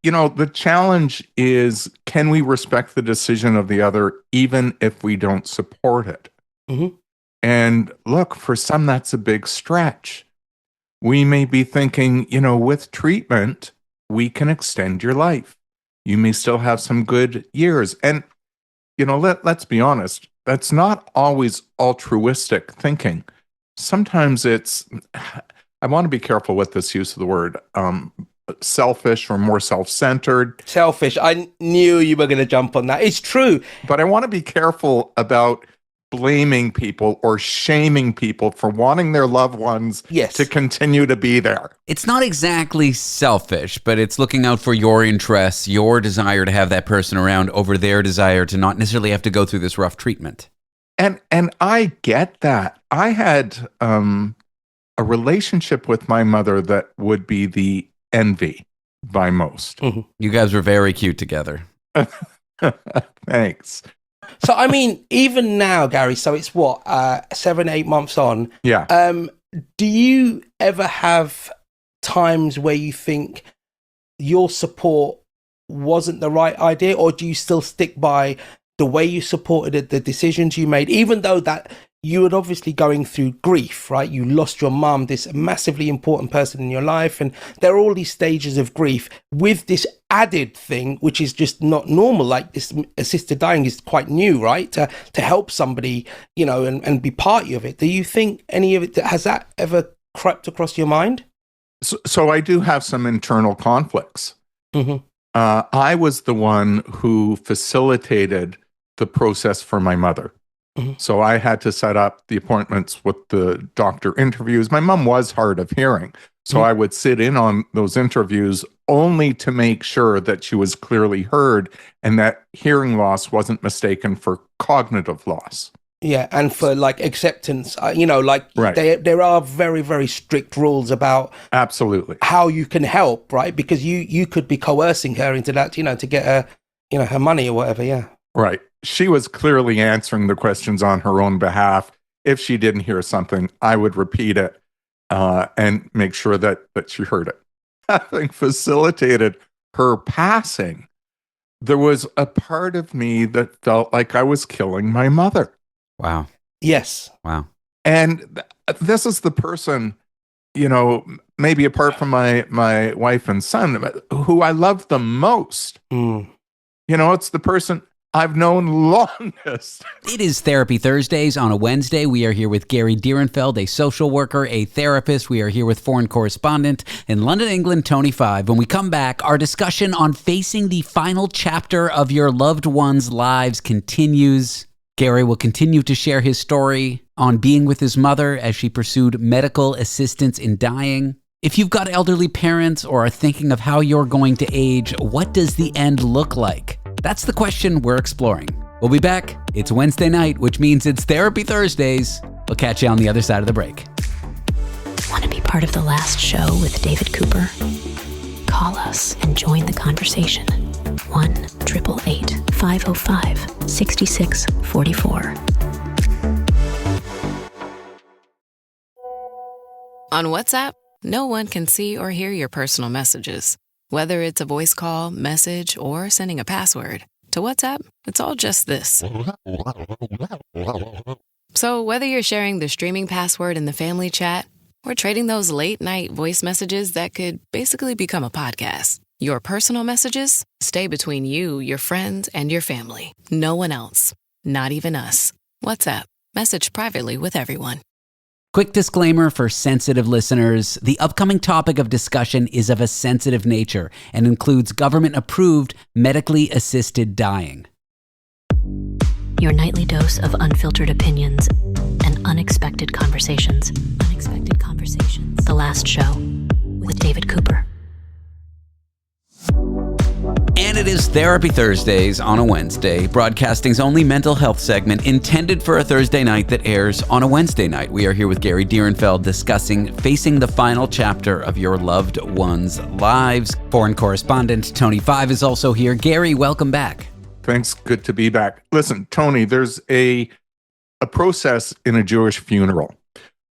The challenge is, can we respect the decision of the other even if we don't support it? Mm-hmm. And look, for some, that's a big stretch. We may be thinking, with treatment, we can extend your life. You may still have some good years. And, let's be honest, that's not always altruistic thinking. Sometimes I want to be careful with this use of the word, selfish or more self-centered. Selfish. I knew you were going to jump on that. It's true. But I want to be careful about blaming people or shaming people for wanting their loved ones to continue to be there. It's not exactly selfish, but it's looking out for your interests, your desire to have that person around over their desire to not necessarily have to go through this rough treatment. And I get that. I had a relationship with my mother that would be the envy by most. You guys were very cute together. Thanks. So, I mean, even now, Gary, so it's what, 7-8 months on? Yeah. Do you ever have times where you think your support wasn't the right idea, or do you still stick by the way you supported it, the decisions you made, even though that you were obviously going through grief, right? You lost your mum, this massively important person in your life, and there are all these stages of grief with this added thing, which is just not normal. Like this assisted dying is quite new, right? To help somebody, you know, and be part of it. Do you think any of it, has that ever crept across your mind? So I do have some internal conflicts. I was the one who facilitated the process for my mother. So I had to set up the appointments with the doctor interviews. My mom was hard of hearing. So I would sit in on those interviews only to make sure that she was clearly heard and that hearing loss wasn't mistaken for cognitive loss. Yeah, and for like acceptance, you know, like there are very, very strict rules about absolutely how you can help, right? Because you could be coercing her into that, you know, to get her, you know, her money or whatever. Yeah. Right. She was clearly answering the questions on her own behalf. If she didn't hear something, I would repeat it and make sure that she heard it. Having facilitated her passing, there was a part of me that felt like I was killing my mother. Wow. Yes. Wow. And this is the person, you know, maybe apart from my wife and son, who I love the most. You know, it's the person I've known longest. It is Therapy Thursdays on a Wednesday. We are here with Gary Direnfeld, a social worker, a therapist. We are here with foreign correspondent in London, England, Tony Five. When we come back, our discussion on facing the final chapter of your loved ones' lives continues. Gary will continue to share his story on being with his mother as she pursued medical assistance in dying. If you've got elderly parents or are thinking of how you're going to age, what does the end look like? That's the question we're exploring. We'll be back. It's Wednesday night, which means it's Therapy Thursdays. We'll catch you on the other side of the break. Want to be part of the last show with David Cooper? Call us and join the conversation. 1-888-505-6644. On WhatsApp, no one can see or hear your personal messages. Whether it's a voice call, message, or sending a password. To WhatsApp, it's all just this. So whether you're sharing the streaming password in the family chat or trading those late-night voice messages that could basically become a podcast, your personal messages stay between you, your friends, and your family. No one else. Not even us. WhatsApp. Message privately with everyone. Quick disclaimer for sensitive listeners. The upcoming topic of discussion is of a sensitive nature and includes government-approved, medically assisted dying. Your nightly dose of unfiltered opinions and unexpected conversations. Unexpected conversations. The last show with David Cooper. And it is Therapy Thursdays on a Wednesday, broadcasting's only mental health segment intended for a Thursday night that airs on a Wednesday night. We are here with Gary Direnfeld discussing facing the final chapter of your loved ones' lives. Foreign correspondent Tony Five is also here. Gary, welcome back. Thanks. Good to be back. Listen, Tony, there's a process in a Jewish funeral.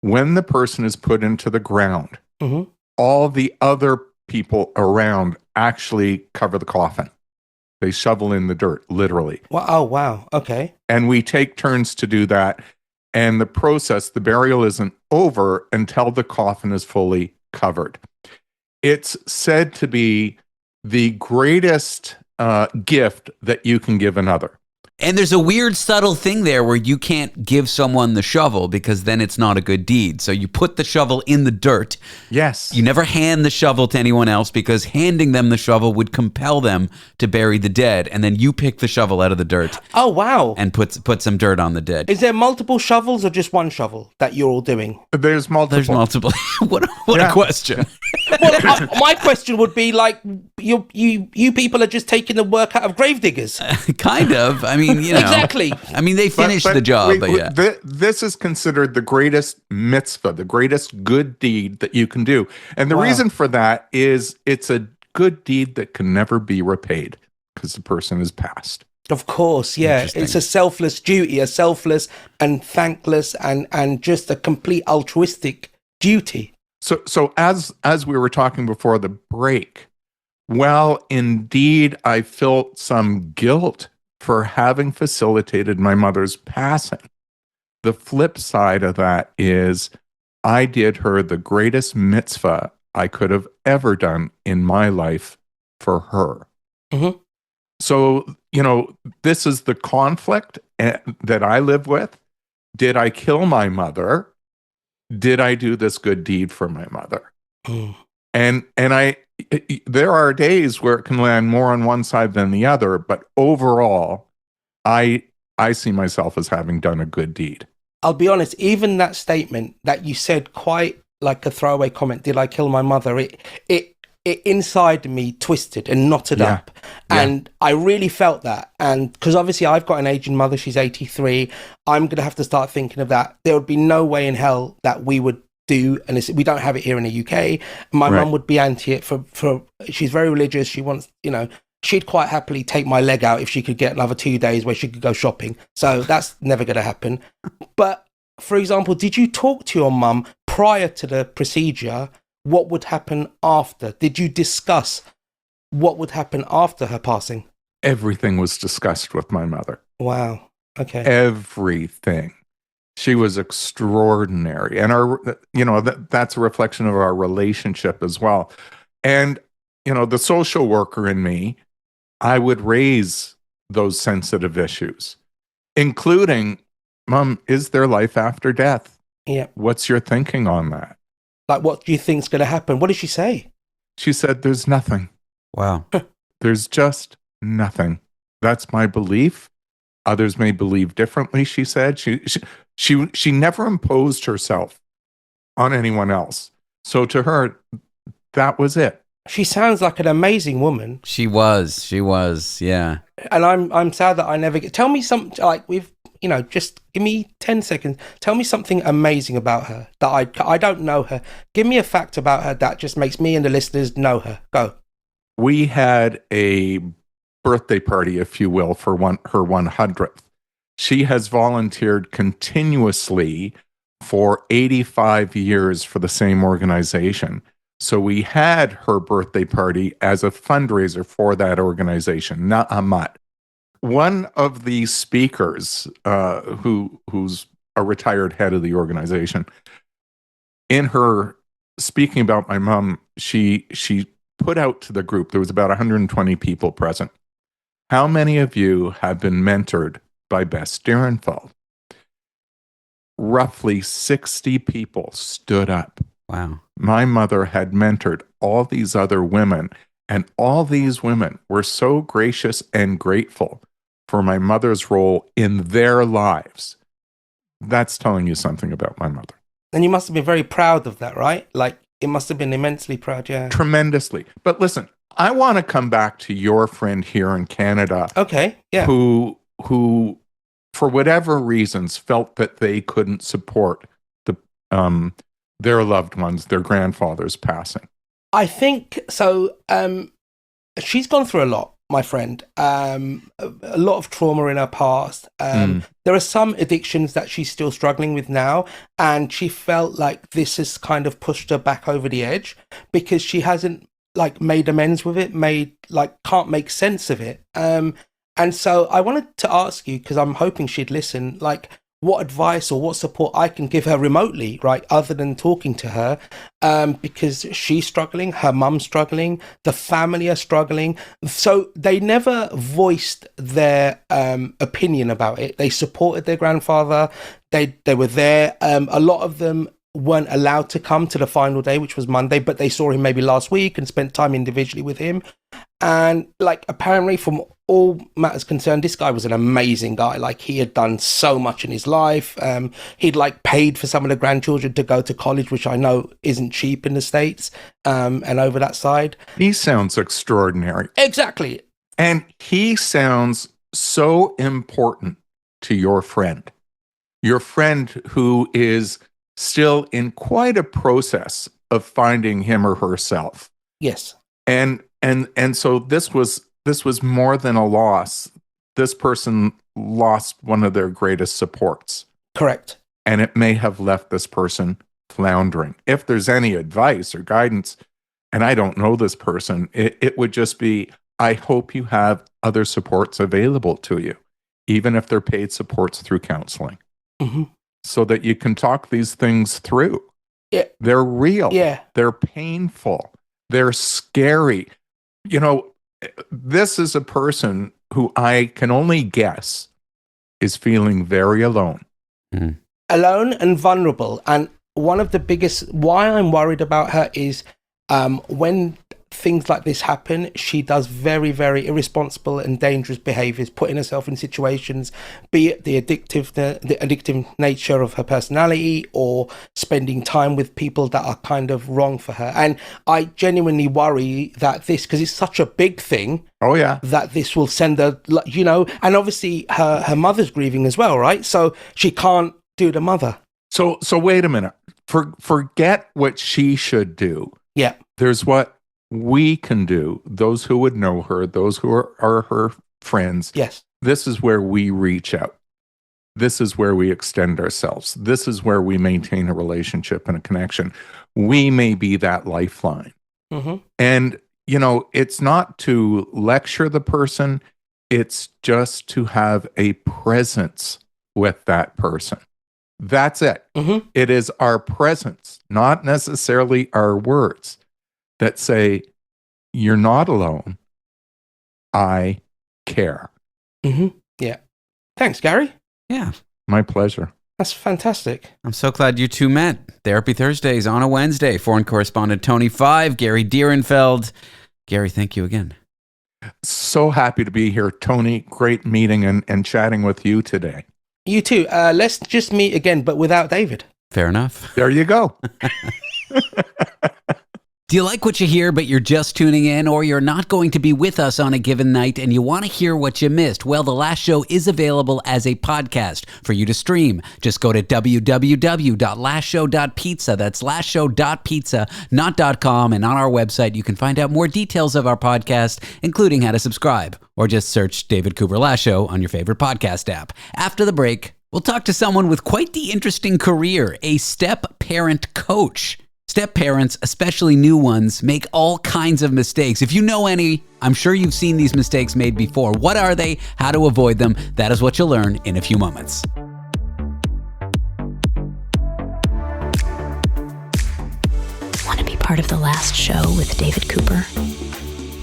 When the person is put into the ground, all the other people around actually cover the coffin. They shovel in the dirt, literally. Wow. Oh, wow. Okay. And we take turns to do that. And the process, the burial isn't over until the coffin is fully covered. It's said to be the greatest gift that you can give another. And there's a weird subtle thing there where you can't give someone the shovel because then it's not a good deed. So you put the shovel in the dirt. Yes. You never hand the shovel to anyone else because handing them the shovel would compel them to bury the dead. And then you pick the shovel out of the dirt. Oh, wow. And put some dirt on the dead. Is there multiple shovels or just one shovel that you're all doing? There's multiple. There's multiple. What a question. Well, my question would be like, you people are just taking the work out of gravediggers. Kind of. I mean, you know. Exactly. I mean, they finished the job, but yeah. This is considered the greatest mitzvah, the greatest good deed that you can do. And the reason for that is it's a good deed that can never be repaid because the person is passed. Of course, yeah. It's a selfless duty, a selfless and thankless and just a complete altruistic duty. So as we were talking before the break, well, indeed, I felt some guilt for having facilitated my mother's passing. The flip side of that is I did her the greatest mitzvah I could have ever done in my life for her. Mm-hmm. So, this is the conflict that I live with. Did I kill my mother? Did I do this good deed for my mother? Mm. And there are days where it can land more on one side than the other, but overall, I see myself as having done a good deed. I'll be honest, even that statement that you said, quite like a throwaway comment, did I kill my mother? It inside me twisted and knotted up. And I really felt that. And because obviously I've got an aging mother, she's 83. I'm going to have to start thinking of that. There would be no way in hell that we would do, and we don't have it here in the UK. My mum would be anti it for she's very religious. She wants, she'd quite happily take my leg out if she could get another 2 days where she could go shopping. So that's never going to happen. But for example, did you talk to your mum prior to the procedure? What would happen after? Did you discuss what would happen after her passing? Everything was discussed with my mother. Wow. Okay. Everything. She was extraordinary. And that's a reflection of our relationship as well. And, the social worker in me, I would raise those sensitive issues, including, Mom, is there life after death? Yeah. What's your thinking on that? Like, what do you think's going to happen? What did she say? She said, there's nothing. Wow. There's just nothing. That's my belief. Others may believe differently, she said. She never imposed herself on anyone else. So to her, that was it. She sounds like an amazing woman. She was, yeah. And I'm sad that I never get... Tell me something, like, just give me 10 seconds. Tell me something amazing about her that I don't know her. Give me a fact about her that just makes me and the listeners know her. Go. We had a birthday party, if you will, for her 100th. She has volunteered continuously for 85 years for the same organization. So we had her birthday party as a fundraiser for that organization, Na'amat. One of the speakers, who's a retired head of the organization, in her speaking about my mom, she put out to the group, there was about 120 people present. How many of you have been mentored by Bess Direnfeld? Roughly 60 people stood up. Wow. My mother had mentored all these other women, and all these women were so gracious and grateful for my mother's role in their lives. That's telling you something about my mother. And you must have been very proud of that, right? Like, it must have been immensely proud, yeah. Tremendously. But listen, I want to come back to your friend here in Canada. Okay, yeah. Who, for whatever reasons, felt that they couldn't support their loved ones, their grandfathers passing. I think so. She's gone through a lot, my friend. A lot of trauma in her past. There are some addictions that she's still struggling with now, and she felt like this has kind of pushed her back over the edge because she hasn't made amends with it, can't make sense of it. And so I wanted to ask you, because I'm hoping she'd listen, what advice or what support I can give her remotely, right, other than talking to her, because she's struggling, her mum's struggling, the family are struggling. So they never voiced their opinion about it. They supported their grandfather. They were there. A lot of them weren't allowed to come to the final day, which was Monday, but they saw him maybe last week and spent time individually with him. And like, apparently from all matters concerned, this guy was an amazing guy. Like, he had done so much in his life. He'd like paid for some of the grandchildren to go to college, which I know isn't cheap in the States, and over that side. He sounds extraordinary. Exactly. And he sounds so important to your friend who is still in quite a process of finding him or herself. Yes. And so this was more than a loss. This person lost one of their greatest supports. Correct. And it may have left this person floundering. If there's any advice or guidance, and I don't know this person, it would just be, I hope you have other supports available to you, even if they're paid supports through counseling, so that you can talk these things through. Yeah. They're real. Yeah. They're painful. They're scary. You know, this is a person who I can only guess is feeling very alone. Alone and vulnerable. And one of the biggest, why I'm worried about her is when things like this happen, she does very, very irresponsible and dangerous behaviors, putting herself in situations, be it the addictive nature of her personality or spending time with people that are kind of wrong for her. And I genuinely worry that this, because it's such a big thing. Oh yeah. That this will send her, you know, and obviously her mother's grieving as well, right? So she can't do the mother. So wait a minute. Forget what she should do. Yeah. There's what we can do, those who would know her, those who are her friends. Yes. This is where we reach out. This is where we extend ourselves. This is where we maintain a relationship and a connection. We may be that lifeline. And, you know, it's not to lecture the person. It's just to have a presence with that person. That's it. It is our presence, not necessarily our words, that say, you're not alone. I care. Yeah. Thanks, Gary. Yeah. My pleasure. That's fantastic. I'm so glad you two met. Therapy Thursdays on a Wednesday. Foreign correspondent Tony Five, Gary Direnfeld. Gary, thank you again. So happy to be here, Tony. Great meeting and chatting with you today. You too. Let's just meet again, but without David. Fair enough. There you go. Do you like what you hear, but you're just tuning in, or you're not going to be with us on a given night and you want to hear what you missed? Well, The Last Show is available as a podcast for you to stream. Just go to www.lastshow.pizza. That's lastshow.pizza, not .com. And on our website, you can find out more details of our podcast, including how to subscribe, or just search David Cooper Last Show on your favorite podcast app. After the break, we'll talk to someone with quite the interesting career, a step-parent coach. Step-parents, especially new ones, make all kinds of mistakes. If you know any, I'm sure you've seen these mistakes made before. What are they? How to avoid them? That is what you'll learn in a few moments. Want to be part of The Last Show with David Cooper?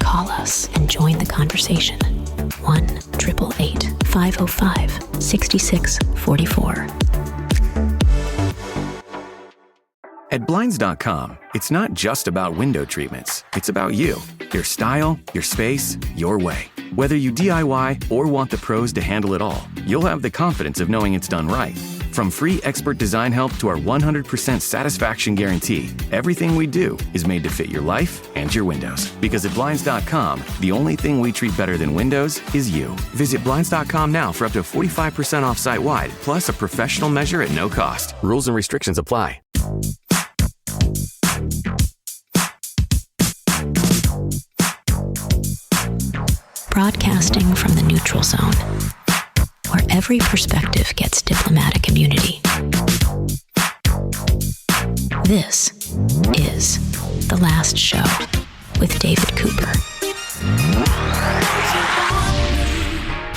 Call us and join the conversation. 1-888-505-6644. At Blinds.com, it's not just about window treatments. It's about you, your style, your space, your way. Whether you DIY or want the pros to handle it all, you'll have the confidence of knowing it's done right. From free expert design help to our 100% satisfaction guarantee, everything we do is made to fit your life and your windows. Because at Blinds.com, the only thing we treat better than windows is you. Visit Blinds.com now for up to 45% off site-wide, plus a professional measure at no cost. Rules and restrictions apply. Broadcasting from the neutral zone, where every perspective gets diplomatic immunity. This is The Last Show with David Cooper.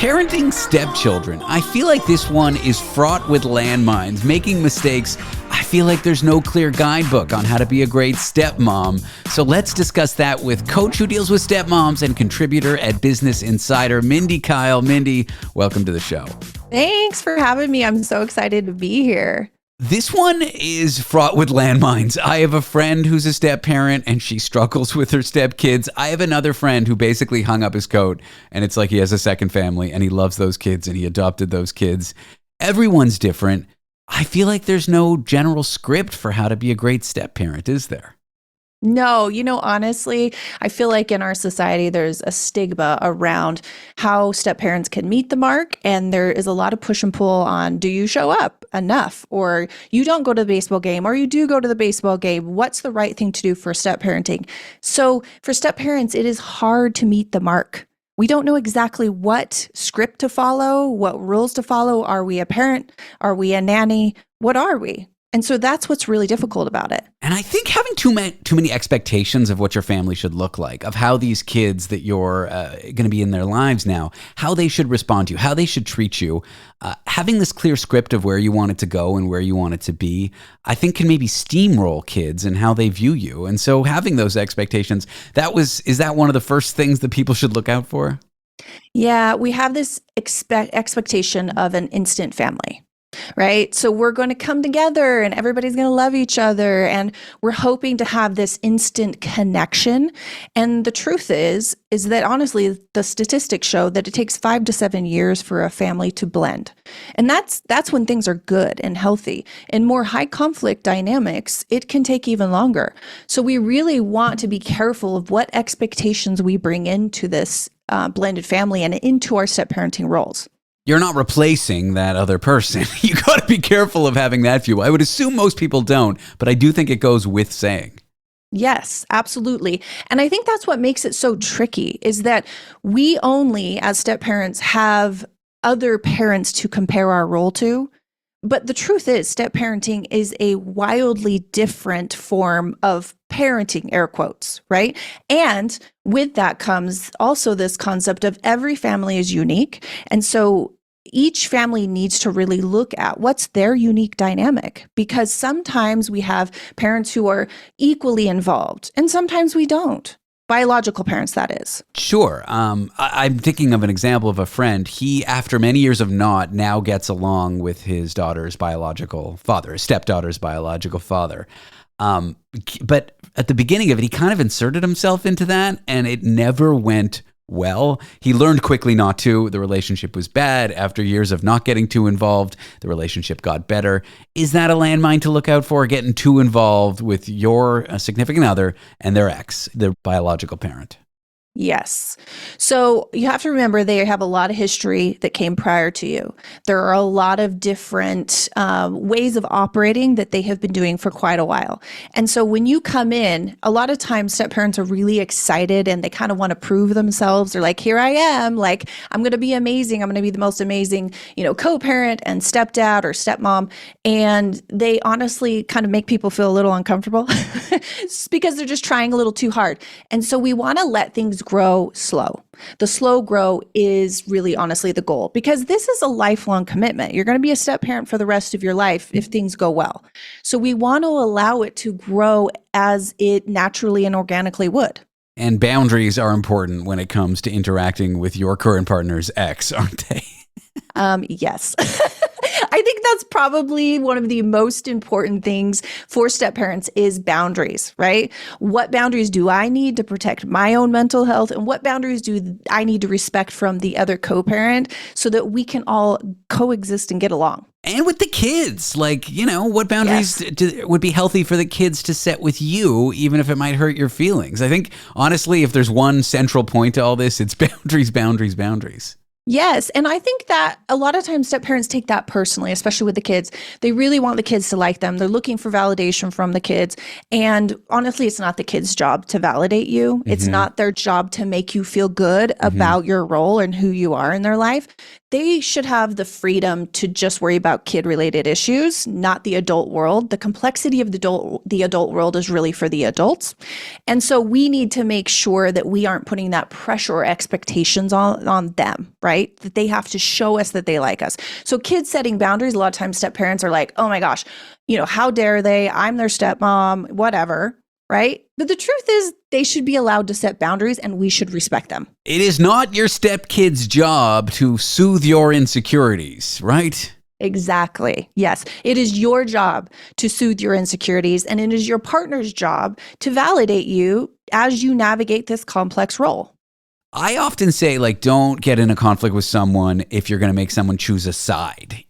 Parenting stepchildren. I feel like this one is fraught with landmines, making mistakes. I feel like there's no clear guidebook on how to be a great stepmom. So let's discuss that with coach who deals with stepmoms and contributor at Business Insider, Mindy Kyle. Mindy, welcome to the show. Thanks for having me. I'm so excited to be here. This one is fraught with landmines. I have a friend who's a step parent and she struggles with her stepkids. I have another friend who basically hung up his coat and it's like he has a second family and he loves those kids and he adopted those kids. Everyone's different. I feel like there's no general script for how to be a great step parent, is there? No, honestly, I feel like in our society, there's a stigma around how step parents can meet the mark. And there is a lot of push and pull on, do you show up enough? Or you don't go to the baseball game, or you do go to the baseball game. What's the right thing to do for step parenting? So for step parents, it is hard to meet the mark. We don't know exactly what script to follow, what rules to follow. Are we a parent? Are we a nanny? What are we? And so that's what's really difficult about it. And I think having too many expectations of what your family should look like, of how these kids that you're going to be in their lives now, how they should respond to you, how they should treat you, having this clear script of where you want it to go and where you want it to be, I think can maybe steamroll kids and how they view you. And so having those expectations, is that one of the first things that people should look out for? Yeah, we have this expectation of an instant family. Right? So we're going to come together and everybody's going to love each other. And we're hoping to have this instant connection. And the truth is that honestly, the statistics show that it takes 5 to 7 years for a family to blend. And that's when things are good and healthy. In more high conflict dynamics, it can take even longer. So we really want to be careful of what expectations we bring into this blended family and into our step parenting roles. You're not replacing that other person. You got to be careful of having that view. I would assume most people don't, but I do think it goes with saying. Yes, absolutely. And I think that's what makes it so tricky is that we only, as step parents, have other parents to compare our role to. But the truth is, step parenting is a wildly different form of parenting, air quotes, right? And with that comes also this concept of every family is unique. And so each family needs to really look at what's their unique dynamic, because sometimes we have parents who are equally involved and sometimes we don't. Biological parents, that is. Sure. I'm thinking of an example of a friend. He, after many years of not, now gets along with his daughter's biological father, his stepdaughter's biological father. But at the beginning of it, he kind of inserted himself into that, and it never went well. He learned quickly not to. The relationship was bad. After years of not getting too involved, the relationship got better. Is that a landmine to look out for, getting too involved with your significant other and their ex, their biological parent? Yes. So you have to remember they have a lot of history that came prior to you. There are a lot of different ways of operating that they have been doing for quite a while. And so when you come in, a lot of times step parents are really excited and they kind of want to prove themselves. They're like, here I am, like, I'm going to be amazing. I'm going to be the most amazing, co-parent and stepdad or stepmom. And they honestly kind of make people feel a little uncomfortable because they're just trying a little too hard. And so we want to let things grow slow. The slow grow is really honestly the goal, because this is a lifelong commitment. You're going to be a step parent for the rest of your life if things go well. So we want to allow it to grow as it naturally and organically would. And boundaries are important when it comes to interacting with your current partner's ex, aren't they? Yes. I think that's probably one of the most important things for step parents is boundaries, right? What boundaries do I need to protect my own mental health? And what boundaries do I need to respect from the other co-parent so that we can all coexist and get along? And with the kids, what boundaries would be healthy for the kids to set with you, even if it might hurt your feelings? I think, honestly, if there's one central point to all this, it's boundaries, boundaries, boundaries. Yes. And I think that a lot of times step parents take that personally, especially with the kids. They really want the kids to like them. They're looking for validation from the kids. And honestly, it's not the kids' job to validate you. It's not their job to make you feel good about your role and who you are in their life. they should have the freedom to just worry about kid-related issues, not the adult world. The complexity of the adult world is really for the adults. And so we need to make sure that we aren't putting that pressure or expectations on them, right? That they have to show us that they like us. So kids setting boundaries, a lot of times step parents are like, oh my gosh, how dare they? I'm their stepmom, whatever, right? But the truth is they should be allowed to set boundaries and we should respect them. It is not your stepkid's job to soothe your insecurities, right? Exactly. Yes. It is your job to soothe your insecurities, and it is your partner's job to validate you as you navigate this complex role. I often say, don't get in a conflict with someone if you're going to make someone choose a side,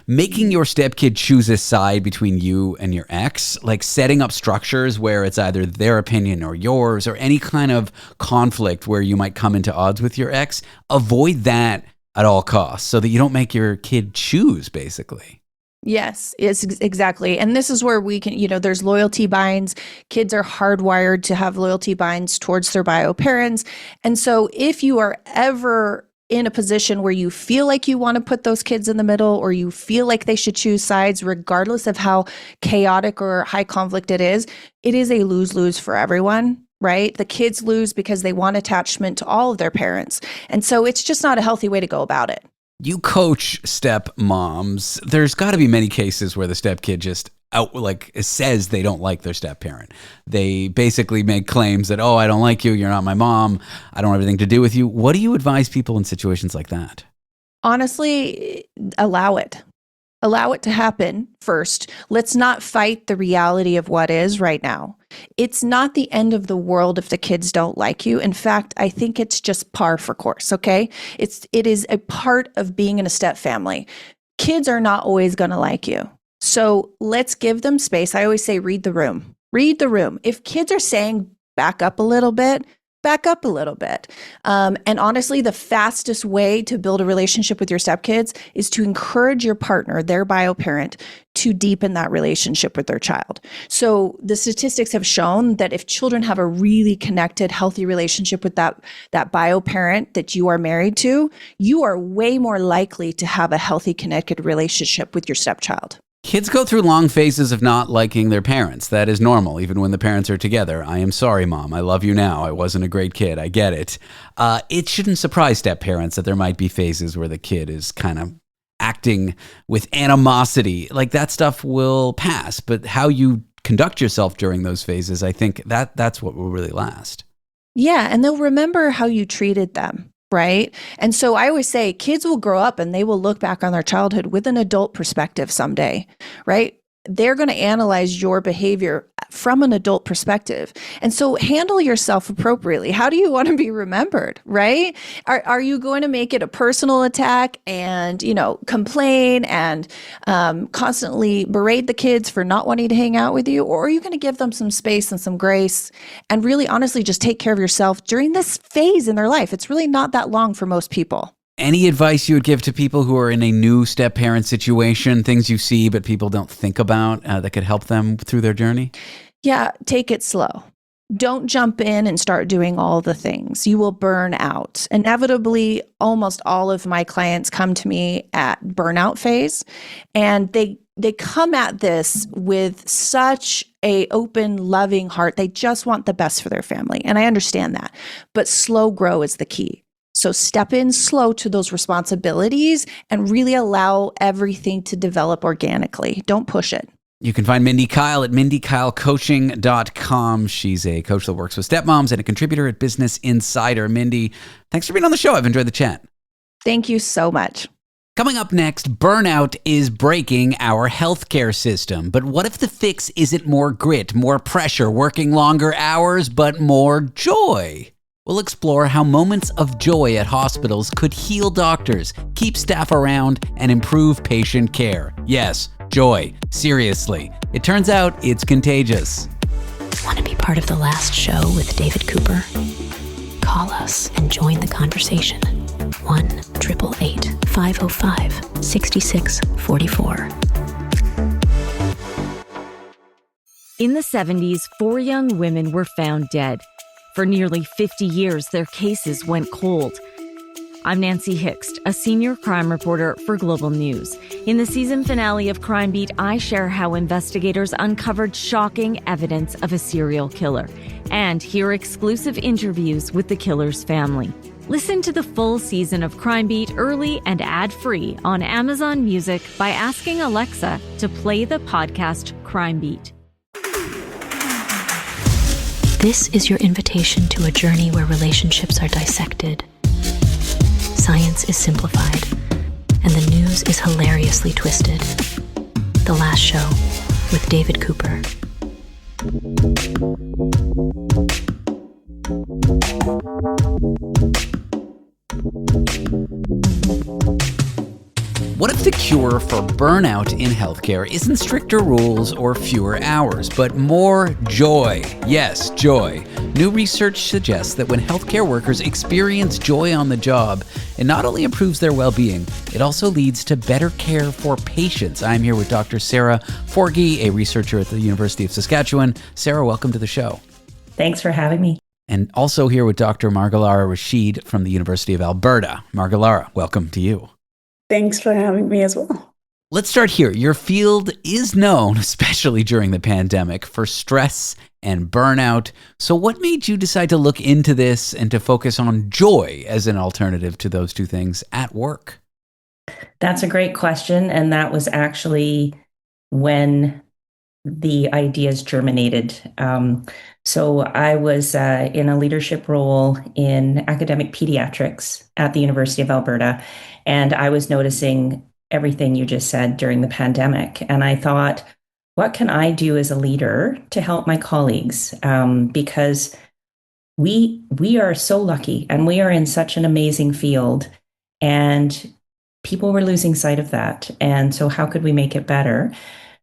Making your stepkid choose a side between you and your ex, setting up structures where it's either their opinion or yours, or any kind of conflict where you might come into odds with your ex, avoid that at all costs so that you don't make your kid choose, basically. Yes, exactly. And this is where we can, there's loyalty binds. Kids are hardwired to have loyalty binds towards their bio parents. And so if you are ever in a position where you feel like you want to put those kids in the middle, or you feel like they should choose sides, regardless of how chaotic or high conflict it is a lose-lose for everyone. Right? The kids lose because they want attachment to all of their parents. And so it's just not a healthy way to go about it. You coach stepmoms. There's got to be many cases where the stepkid just says they don't like their step-parent. They basically make claims that, I don't like you, you're not my mom, I don't have anything to do with you. What do you advise people in situations like that? Honestly, allow it. Allow it to happen first. Let's not fight the reality of what is right now. It's not the end of the world if the kids don't like you. In fact, I think it's just par for course, okay? It is a part of being in a step family. Kids are not always going to like you. So let's give them space. I always say, read the room. Read the room. If kids are saying back up a little bit. And honestly, the fastest way to build a relationship with your stepkids is to encourage your partner, their bio parent, to deepen that relationship with their child. So the statistics have shown that if children have a really connected, healthy relationship with that bio parent that you are married to, you are way more likely to have a healthy, connected relationship with your stepchild. Kids go through long phases of not liking their parents. That is normal, even when the parents are together. I am sorry, Mom. I love you now. I wasn't a great kid. I get it. It shouldn't surprise step-parents that there might be phases where the kid is kind of acting with animosity. That stuff will pass, but how you conduct yourself during those phases, I think that's what will really last. Yeah, and they'll remember how you treated them. Right? And so I always say kids will grow up and they will look back on their childhood with an adult perspective someday, right? They're going to analyze your behavior from an adult perspective. And so handle yourself appropriately. How do you want to be remembered, right? Are you going to make it a personal attack and, complain and constantly berate the kids for not wanting to hang out with you? Or are you going to give them some space and some grace and really honestly just take care of yourself during this phase in their life? It's really not that long for most people. Any advice you would give to people who are in a new step-parent situation, things you see but people don't think about that could help them through their journey? Yeah, take it slow. Don't jump in and start doing all the things. You will burn out. Inevitably, almost all of my clients come to me at burnout phase, and they come at this with such a open, loving heart. They just want the best for their family, and I understand that. But slow grow is the key. So step in slow to those responsibilities and really allow everything to develop organically. Don't push it. You can find Mindy Kyle at mindykylecoaching.com. She's a coach that works with stepmoms and a contributor at Business Insider. Mindy, thanks for being on the show. I've enjoyed the chat. Thank you so much. Coming up next, burnout is breaking our healthcare system. But what if the fix isn't more grit, more pressure, working longer hours, but more joy? We'll explore how moments of joy at hospitals could heal doctors, keep staff around, and improve patient care. Yes, joy. Seriously. It turns out it's contagious. Want to be part of the last show with David Cooper? Call us and join the conversation. 1-888-505-6644. In the 70s, 4 young women were found dead. For nearly 50 years, their cases went cold. I'm Nancy Hixt, a senior crime reporter for Global News. In the season finale of Crime Beat, I share how investigators uncovered shocking evidence of a serial killer and hear exclusive interviews with the killer's family. Listen to the full season of Crime Beat early and ad-free on Amazon Music by asking Alexa to play the podcast Crime Beat. This is your invitation to a journey where relationships are dissected, science is simplified, and the news is hilariously twisted. The Last Show with David Cooper. What if the cure for burnout in healthcare isn't stricter rules or fewer hours, but more joy? Yes, joy. New research suggests that when healthcare workers experience joy on the job, it not only improves their well-being, it also leads to better care for patients. I'm here with Dr. Sarah Forgie, a researcher at the University of Saskatchewan. Sarah, welcome to the show. Thanks for having me. And also here with Dr. Marghalara Rashid from the University of Alberta. Marghalara, welcome to you. Thanks for having me as well. Let's start here. Your field is known, especially during the pandemic, for stress and burnout. So what made you decide to look into this and to focus on joy as an alternative to those two things at work? That's a great question. And that was actually when the ideas germinated. So I was in a leadership role in academic pediatrics at the University of Alberta, and I was noticing everything you just said during the pandemic. And I thought, what can I do as a leader to help my colleagues? Because we are so lucky and we are in such an amazing field, and people were losing sight of that. And so how could we make it better?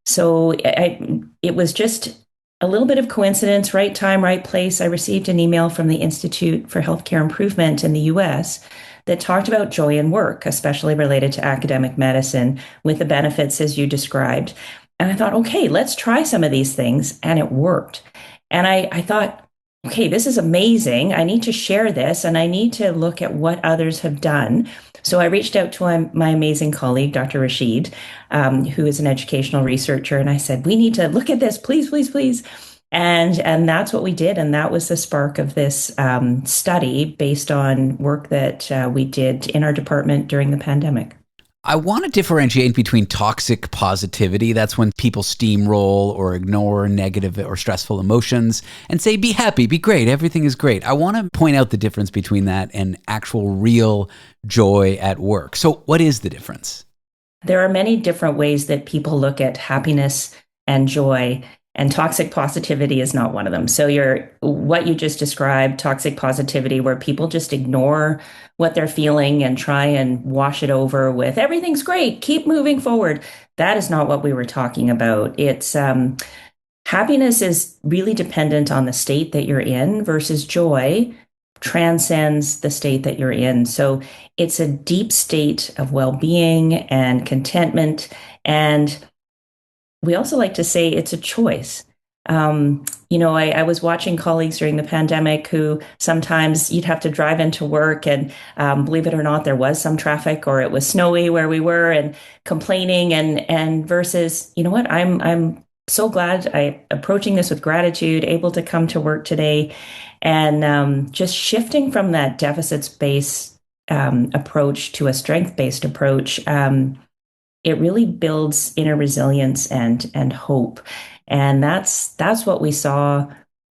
So it was just a little bit of coincidence, right time, right place. I received an email from the Institute for Healthcare Improvement in the US that talked about joy in work, especially related to academic medicine, with the benefits as you described. And I thought, okay, let's try some of these things. And it worked. And I thought, okay, this is amazing. I need to share this and I need to look at what others have done. So I reached out to my amazing colleague, Dr. Rashid, who is an educational researcher. And I said, we need to look at this, please, please, please. And that's what we did. And that was the spark of this study based on work that we did in our department during the pandemic. I want to differentiate between toxic positivity, that's when people steamroll or ignore negative or stressful emotions and say, be happy, be great, everything is great. I want to point out the difference between that and actual real joy at work. So what is the difference? There are many different ways that people look at happiness and joy, and toxic positivity is not one of them. So what you just described, toxic positivity, where people just ignore what they're feeling and try and wash it over with everything's great, keep moving forward. That is not what we were talking about. It's happiness is really dependent on the state that you're in, versus joy transcends the state that you're in. So it's a deep state of well-being and contentment. And we also like to say it's a choice. I was watching colleagues during the pandemic who sometimes you'd have to drive into work and believe it or not, there was some traffic or it was snowy where we were and complaining and versus, you know what, I'm so glad I approaching this with gratitude, able to come to work today and just shifting from that deficits-based approach to a strength-based approach. It really builds inner resilience and hope. And that's what we saw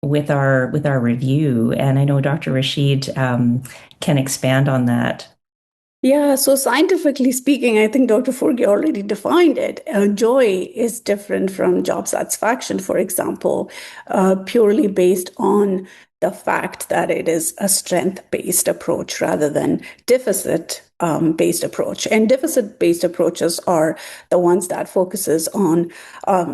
with our review. And I know Dr. Rashid can expand on that. Yeah, so scientifically speaking, I think Dr. Forgie already defined it. Joy is different from job satisfaction, for example, purely based on the fact that it is a strength-based approach rather than deficit-based approach. And deficit-based approaches are the ones that focuses on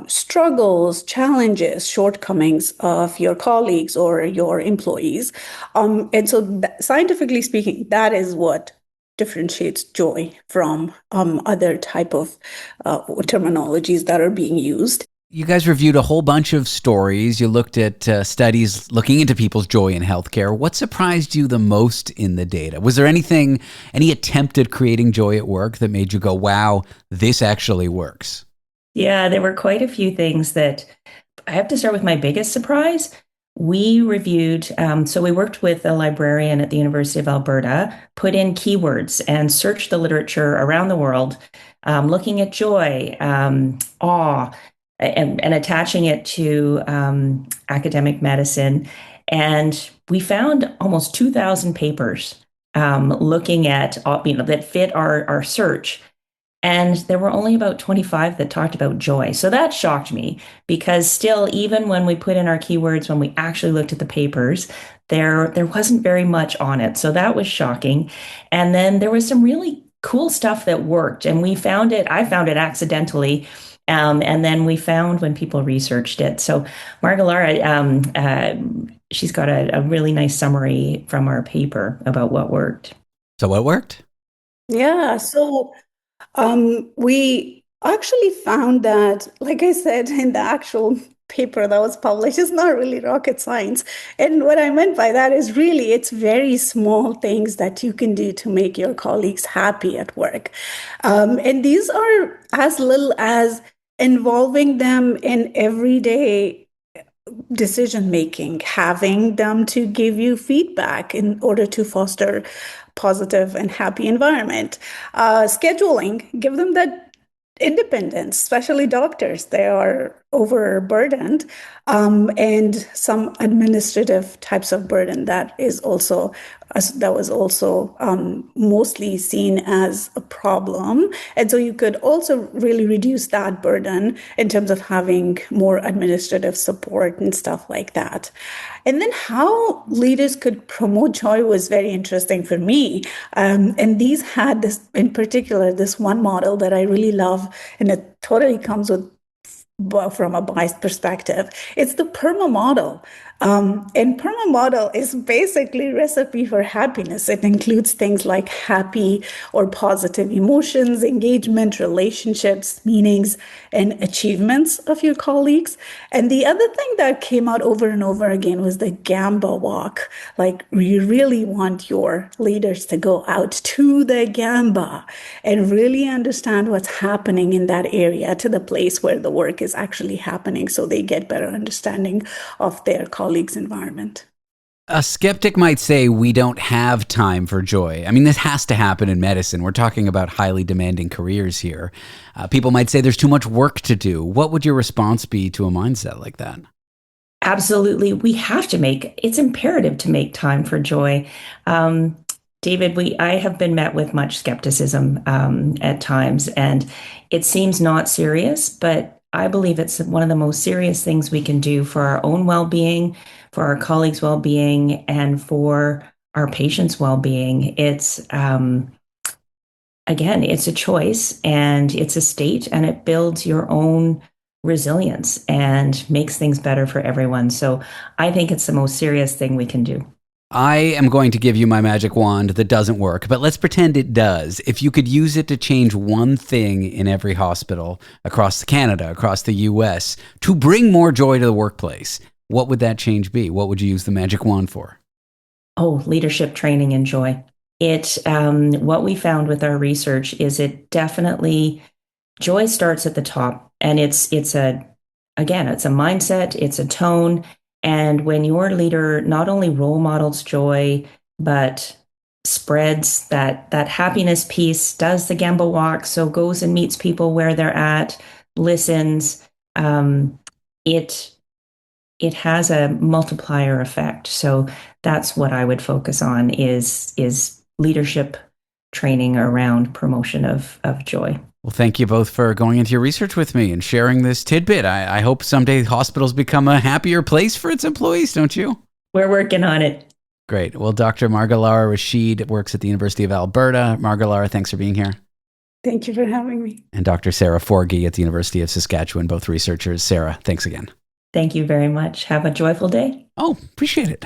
struggles, challenges, shortcomings of your colleagues or your employees. And so scientifically speaking, that is what differentiates joy from other type of terminologies that are being used. You guys reviewed a whole bunch of stories. You looked at studies looking into people's joy in healthcare. What surprised you the most in the data? Was there any attempt at creating joy at work that made you go, wow, this actually works? Yeah, there were quite a few things that I have to start with my biggest surprise. We reviewed, so we worked with a librarian at the University of Alberta, put in keywords and searched the literature around the world, looking at joy, awe, and attaching it to academic medicine. And we found almost 2,000 papers looking at, that fit our search. And there were only about 25 that talked about joy. So that shocked me because still, even when we put in our keywords, when we actually looked at the papers, there wasn't very much on it. So that was shocking. And then there was some really cool stuff that worked. And I found it accidentally. And then we found when people researched it. So Marghalara, she's got a really nice summary from our paper about what worked. So what worked? Yeah, so we actually found that, like I said, in the actual paper that was published, it's not really rocket science. And what I meant by that is really it's very small things that you can do to make your colleagues happy at work. And these are as little as involving them in everyday decision making, having them to give you feedback in order to foster positive and happy environment. Scheduling, give them that independence, especially doctors. They are overburdened, and some administrative types of burden that was also mostly seen as a problem. And so you could also really reduce that burden in terms of having more administrative support and stuff like that. And then how leaders could promote joy was very interesting for me. And these had this, in particular, this one model that I really love, and it totally comes from a biased perspective. It's the PERMA model. And PERMA model is basically a recipe for happiness. It includes things like happy or positive emotions, engagement, relationships, meanings, and achievements of your colleagues. And the other thing that came out over and over again was the Gamba walk. Like, you really want your leaders to go out to the Gamba and really understand what's happening in that area, to the place where the work is actually happening, so they get better understanding of their colleagues' environment. A skeptic might say we don't have time for joy. I mean, this has to happen in medicine. We're talking about highly demanding careers here. People might say there's too much work to do. What would your response be to a mindset like that? Absolutely. It's imperative to make time for joy. David, I have been met with much skepticism at times, and it seems not serious, but I believe it's one of the most serious things we can do for our own well-being, for our colleagues' well-being, and for our patients' well-being. It's, again, it's a choice and it's a state, and it builds your own resilience and makes things better for everyone. So I think it's the most serious thing we can do. I am going to give you my magic wand that doesn't work, but let's pretend it does. If you could use it to change one thing in every hospital across Canada, across the US, to bring more joy to the workplace, what would that change be? What would you use the magic wand for? Oh, leadership training and joy. What we found with our research is joy starts at the top, and it's a mindset, it's a tone. And when your leader not only role models joy, but spreads that happiness piece, does the Gamba walk, so goes and meets people where they're at, listens, it has a multiplier effect. So that's what I would focus on is leadership training around promotion of joy. Well, thank you both for going into your research with me and sharing this tidbit. I hope someday hospitals become a happier place for its employees, don't you? We're working on it. Great. Well, Dr. Marghalara Rashid works at the University of Alberta. Marghalara, thanks for being here. Thank you for having me. And Dr. Sarah Forgie at the University of Saskatchewan, both researchers. Sarah, thanks again. Thank you very much. Have a joyful day. Oh, appreciate it.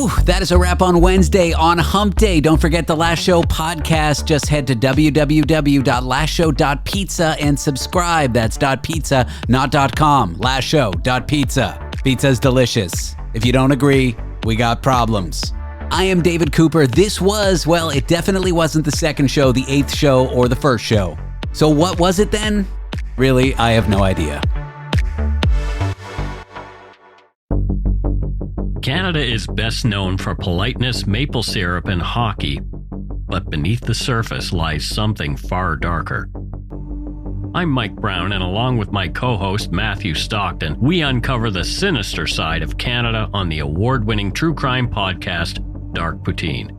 Whew, that is a wrap on Wednesday on Hump Day. Don't forget the Last Show podcast. Just head to www.lastshow.pizza and subscribe. That's .pizza, not .com. Lastshow.pizza. Pizza's delicious. If you don't agree, we got problems. I am David Cooper. This was, well, it definitely wasn't the second show, the 8th show, or the first show. So what was it then? Really, I have no idea. Canada is best known for politeness, maple syrup, and hockey, but beneath the surface lies something far darker. I'm Mike Brown, and along with my co-host Matthew Stockton, we uncover the sinister side of Canada on the award-winning true crime podcast, Dark Poutine.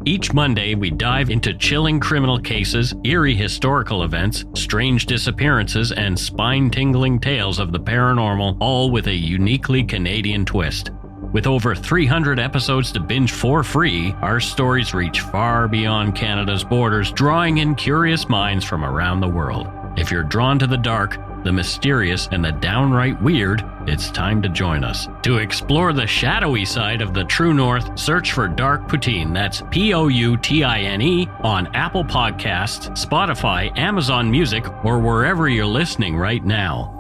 Each Monday, we dive into chilling criminal cases, eerie historical events, strange disappearances, and spine-tingling tales of the paranormal, all with a uniquely Canadian twist. With over 300 episodes to binge for free, our stories reach far beyond Canada's borders, drawing in curious minds from around the world. If you're drawn to the dark, the mysterious, and the downright weird, it's time to join us. To explore the shadowy side of the True North, search for Dark Poutine, that's Poutine, on Apple Podcasts, Spotify, Amazon Music, or wherever you're listening right now.